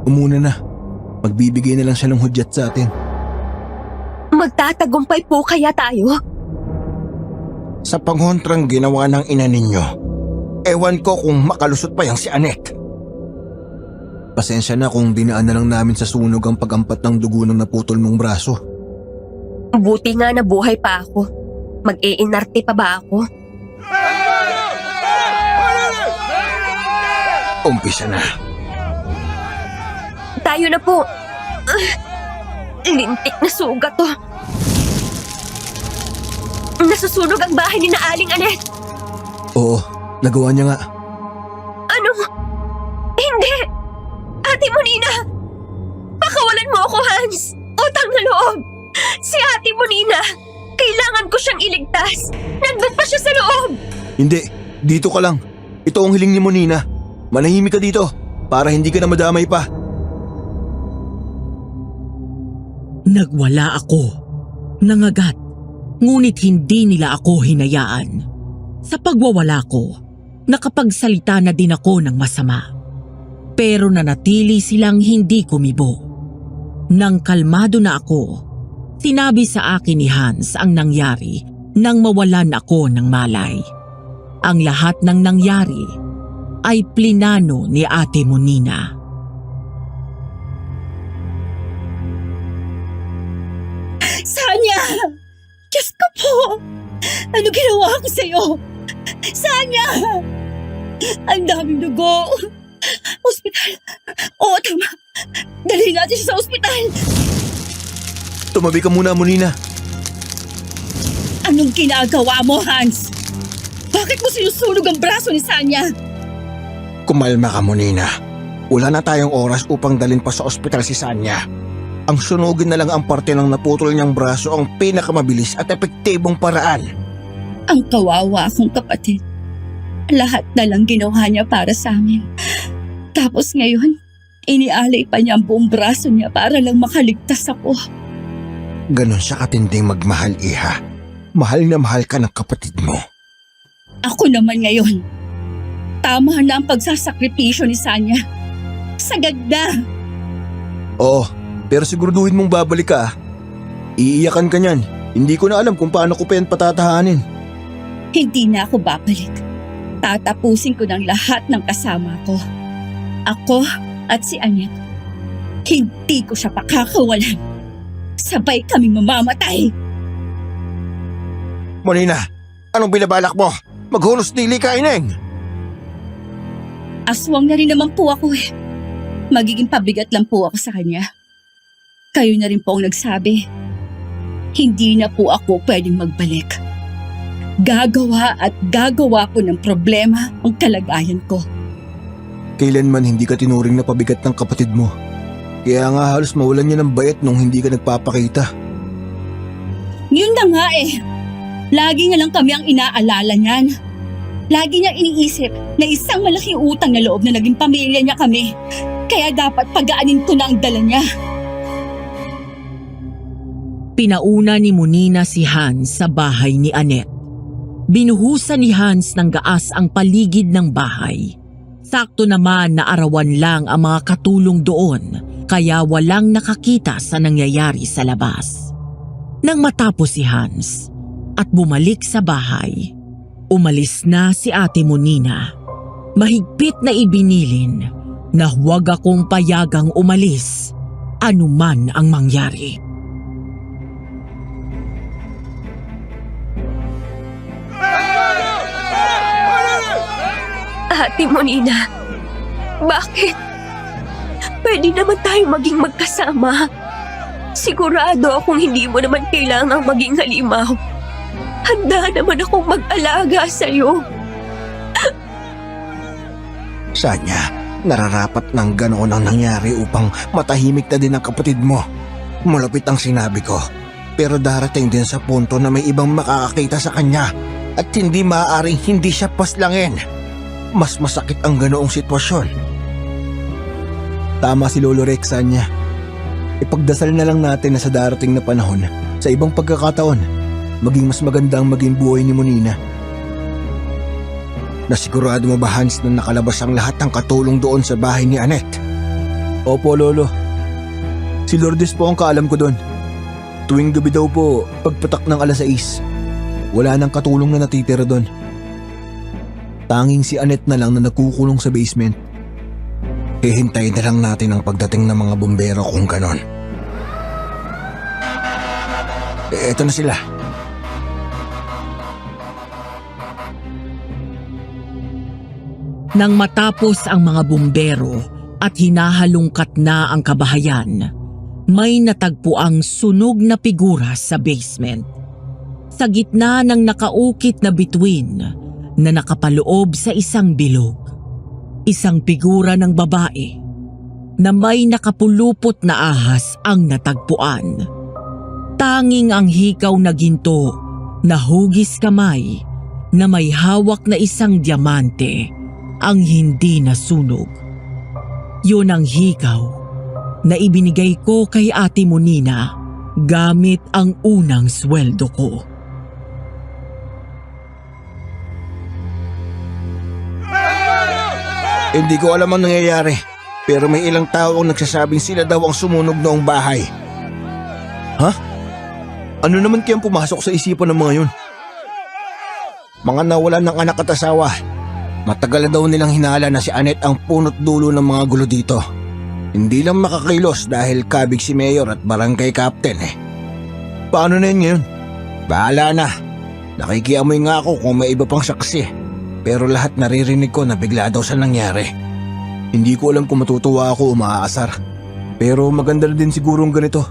Umuna na. Magbibigay na lang siya ng hudyat sa atin. Magtatagumpay po kaya tayo? Sa pangontrang ginawa ng ina ninyo, ewan ko kung makalusot pa yang si Annette. Pasensya na kung dinaan na lang namin sa sunog ang pagampat ng dugo ng naputol mong braso. Buti nga nabuhay pa ako. Mag-iinarte pa ba ako? Umpisa na. Tayo na po. Lintik na sugat to. Nasusunog ang bahay ni na Aling Annette. Oo, nagawa niya nga. Ano? Hindi! Ate Monina! Pakawalan mo ako, Hans! Utang na loob! Si Ate Monina! Kailangan ko siyang iligtas! Nandun pa siya sa loob! Hindi, dito ka lang. Ito ang hiling ni Monina. Manahimik ka dito para hindi ka na madamay pa. Nagwala ako. Nangagat. Ngunit hindi nila ako hinayaan. Sa pagwawala ko, nakapagsalita na din ako ng masama. Pero nanatili silang hindi kumibo. Nang kalmado na ako, sinabi sa akin ni Hans ang nangyari nang mawalan ako ng malay. Ang lahat ng nangyari ay plinano ni Ate Monina. Sanya! Diyos ko po! Ano ginawa ko sa'yo? Sanya! Ang daming dugo! Ospital! Oo, tama! Dalhin natin siya sa ospital! Tumabi ka muna, Monina. Anong ginagawa mo, Hans? Bakit mo sinusunog ang braso ni Sanya? Kumalma ka, Monina. Wala na tayong oras upang dalhin pa sa ospital si Sanya. Ang sunugin na lang ang parte ng naputol niyang braso ang pinakamabilis at epektibong paraan. Ang kawawa akong kapatid. Lahat na lang ginawa niya para sa amin. Tapos ngayon, inialay pa niya ang buong braso niya para lang makaligtas ako. Ganon siya katinding magmahal, iha. Mahal na mahal ka ng kapatid mo. Ako naman ngayon. Tama na ang pagsasakripisyo ni Sanya. Sagad na! Oo, pero siguraduhin mong babalik ka. Iiyakan ka niyan. Hindi ko na alam kung paano ko pa yan patatahanin. Hindi na ako babalik. Tatapusin ko ng lahat ng kasama ko. Ako at si Annette. Hindi ko siya pakakawalan. Sabay kaming mamamatay. Monina, anong binabalak mo? Maghunos dili ka, ineng! Aswang na rin naman po ako eh. Magiging pabigat lang po ako sa kanya. Kayo na rin po ang nagsabi. Hindi na po ako pwedeng magbalik. Gagawa at gagawa ko ng problema ang kalagayan ko. Kailanman hindi ka tinuring na pabigat ng kapatid mo. Kaya nga halos mawalan niya ng bayat nung hindi ka nagpapakita. Yun na nga eh. Lagi na lang kami ang inaalala niyan. Lagi niyang iniisip na isang malaking utang na loob na naging pamilya niya kami. Kaya dapat pagaanin ko na ang dala niya. Pinauna ni Monina si Hans sa bahay ni Annette. Binuhusan ni Hans ng gaas ang paligid ng bahay. Sakto naman na arawan lang ang mga katulong doon, kaya walang nakakita sa nangyayari sa labas. Nang matapos si Hans at bumalik sa bahay, umalis na si Ate Monina. Mahigpit na ibinilin na huwag akong payagang umalis, anuman ang mangyari. Ate Monina, bakit? Pwede naman tayo maging magkasama. Sigurado akong hindi mo naman kailangang maging halimaw. Handa naman akong mag-alaga sa'yo. Sanya, nararapat ng ganoon ang nangyari upang matahimik na din ang kapatid mo. Malapit ang sinabi ko, pero darating din sa punto na may ibang makakakita sa kanya at hindi maaaring hindi siya paslangin. Mas masakit ang ganoong sitwasyon. Tama si Lolo Rex, Sanya. Ipagdasal na lang natin na sa darating na panahon, sa ibang pagkakataon, maging mas maganda ang maging buhay ni Monina. Nasigurado mo ba, Hans, na nakalabas ang lahat ng katulong doon sa bahay ni Annette? Opo, Lolo. Si Lourdes po ang kaalam ko doon. Tuwing gabi daw po, pagpatak ng 6:00, wala nang katulong na natitira doon. Tanging si Annette na lang na nagkukulong sa basement. Hihintayin na lang natin ang pagdating ng mga bumbero kung ganon. Eto na sila. Nang matapos ang mga bumbero at hinahalungkat na ang kabahayan, may natagpuang sunog na figura sa basement. Sa gitna ng nakaukit na bituin na nakapaloob sa isang bilog, isang figura ng babae na may nakapulupot na ahas ang natagpuan. Tanging ang hikaw na ginto na hugis kamay na may hawak na isang diamante ang hindi nasunog. Yun ang hikaw na ibinigay ko kay Ate Monina gamit ang unang sweldo ko. Hindi ko alam ang nangyayari, pero may ilang tao ang nagsasabing sila daw ang sumunog noong bahay. Ha? Ano naman kayang pumasok sa isipan ng mga yun? Mga nawalan ng anak at asawa. Matagal na daw nilang hinala na si Annette ang punot dulo ng mga gulo dito. Hindi lang makakilos dahil kabig si Mayor at barangay captain eh. Paano na yun ngayon? Bahala na. Nakikiamoy nga ako kung may iba pang saksi. Pero lahat naririnig ko na bigla daw sa nangyari. Hindi ko alam kung matutuwa ako o maaasar. Pero maganda na din siguro ang ganito.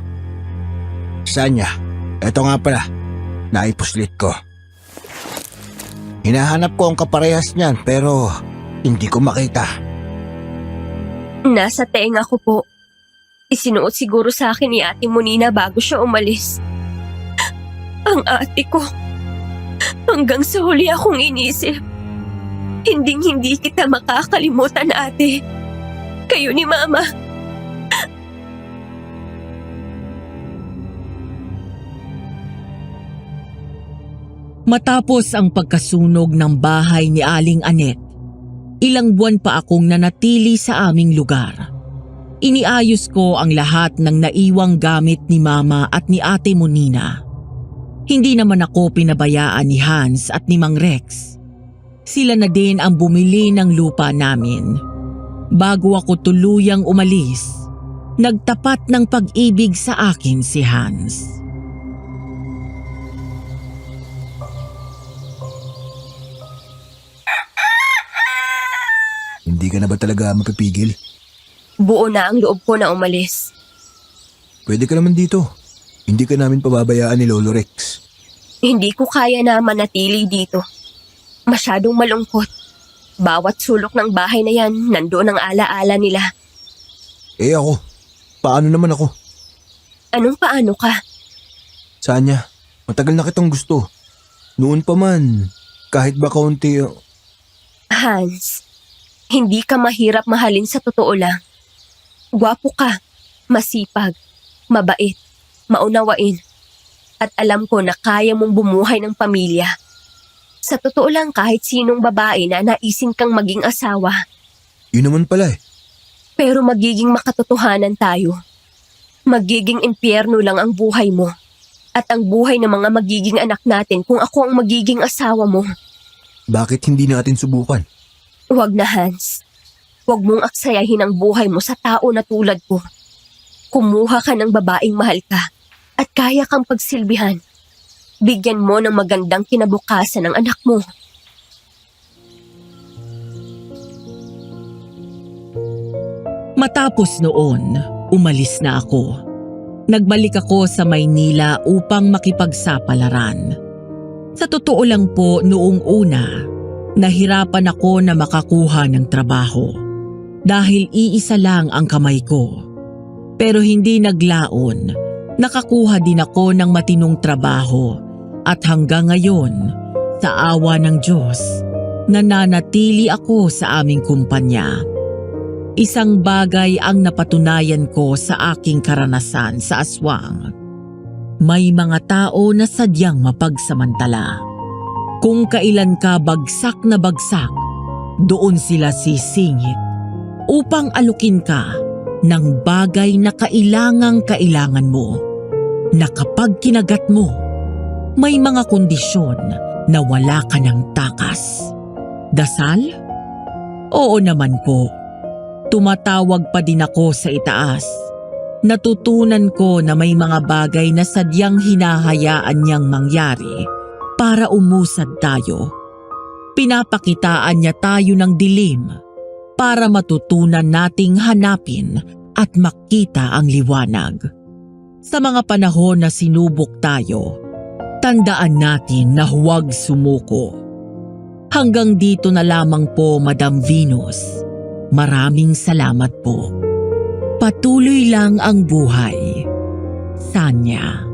Sanya, eto nga pala. Naipuslit ko. Hinahanap ko ang kaparehas niyan pero hindi ko makita. Nasa tenga ko po. Isinuot siguro sa akin ni Ate Monina bago siya umalis. Ang ate ko. Hanggang sa huli akong inisip. Hinding-hindi kita makakalimutan, ate. Kayo ni Mama. Matapos ang pagkasunog ng bahay ni Aling Annette, ilang buwan pa akong nanatili sa aming lugar. Iniayos ko ang lahat ng naiwang gamit ni Mama at ni Ate Monina. Hindi naman ako pinabayaan ni Hans at ni Mang Rex. Sila na din ang bumili ng lupa namin. Bago ako tuluyang umalis, nagtapat ng pag-ibig sa akin si Hans. Hindi ka na ba talaga mapipigil? Buo na ang loob ko na umalis. Pwede ka naman dito. Hindi ka namin pababayaan ni Lolo Rex. Hindi ko kaya na manatili dito. Masyadong malungkot. Bawat sulok ng bahay na yan, nandoon ang alaala nila. Eh ako, paano naman ako? Anong paano ka? Sanya, matagal na kitang gusto. Noon pa man, kahit ba kaunti... Hans, hindi ka mahirap mahalin sa totoo lang. Gwapo ka, masipag, mabait, maunawain. At alam ko na kaya mong bumuhay ng pamilya. Sa totoo lang kahit sinong babae na naisin kang maging asawa. Yun naman pala eh. Pero magiging makatotohanan tayo. Magiging impyerno lang ang buhay mo. At ang buhay ng mga magiging anak natin kung ako ang magiging asawa mo. Bakit hindi natin subukan? Huwag na, Hans. Huwag mong aksayahin ang buhay mo sa tao na tulad ko. Kumuha ka ng babaeng mahal ka at kaya kang pagsilbihan. Bigyan mo ng magandang kinabukasan ang anak mo. Matapos noon, umalis na ako. Nagbalik ako sa Maynila upang makipagsapalaran. Sa totoo lang po noong una, nahirapan ako na makakuha ng trabaho dahil iisa lang ang kamay ko. Pero hindi naglaon, nakakuha din ako ng matinong trabaho at hanggang ngayon, sa awa ng Diyos, nananatili ako sa aming kumpanya. Isang bagay ang napatunayan ko sa aking karanasan sa aswang. May mga tao na sadyang mapagsamantala. Kung kailan ka bagsak na bagsak, doon sila sisingit upang alukin ka ng bagay na kailangan mo. Na kapag kinagat mo, may mga kondisyon na wala ka ng takas. Dasal? Oo naman po. Tumatawag pa din ako sa itaas. Natutunan ko na may mga bagay na sadyang hinahayaan niyang mangyari para umusad tayo. Pinapakitaan niya tayo ng dilim para matutunan nating hanapin at makita ang liwanag. Sa mga panahon na sinubok tayo, tandaan natin na huwag sumuko. Hanggang dito na lamang po, Madam Venus. Maraming salamat po. Patuloy lang ang buhay. Sanya.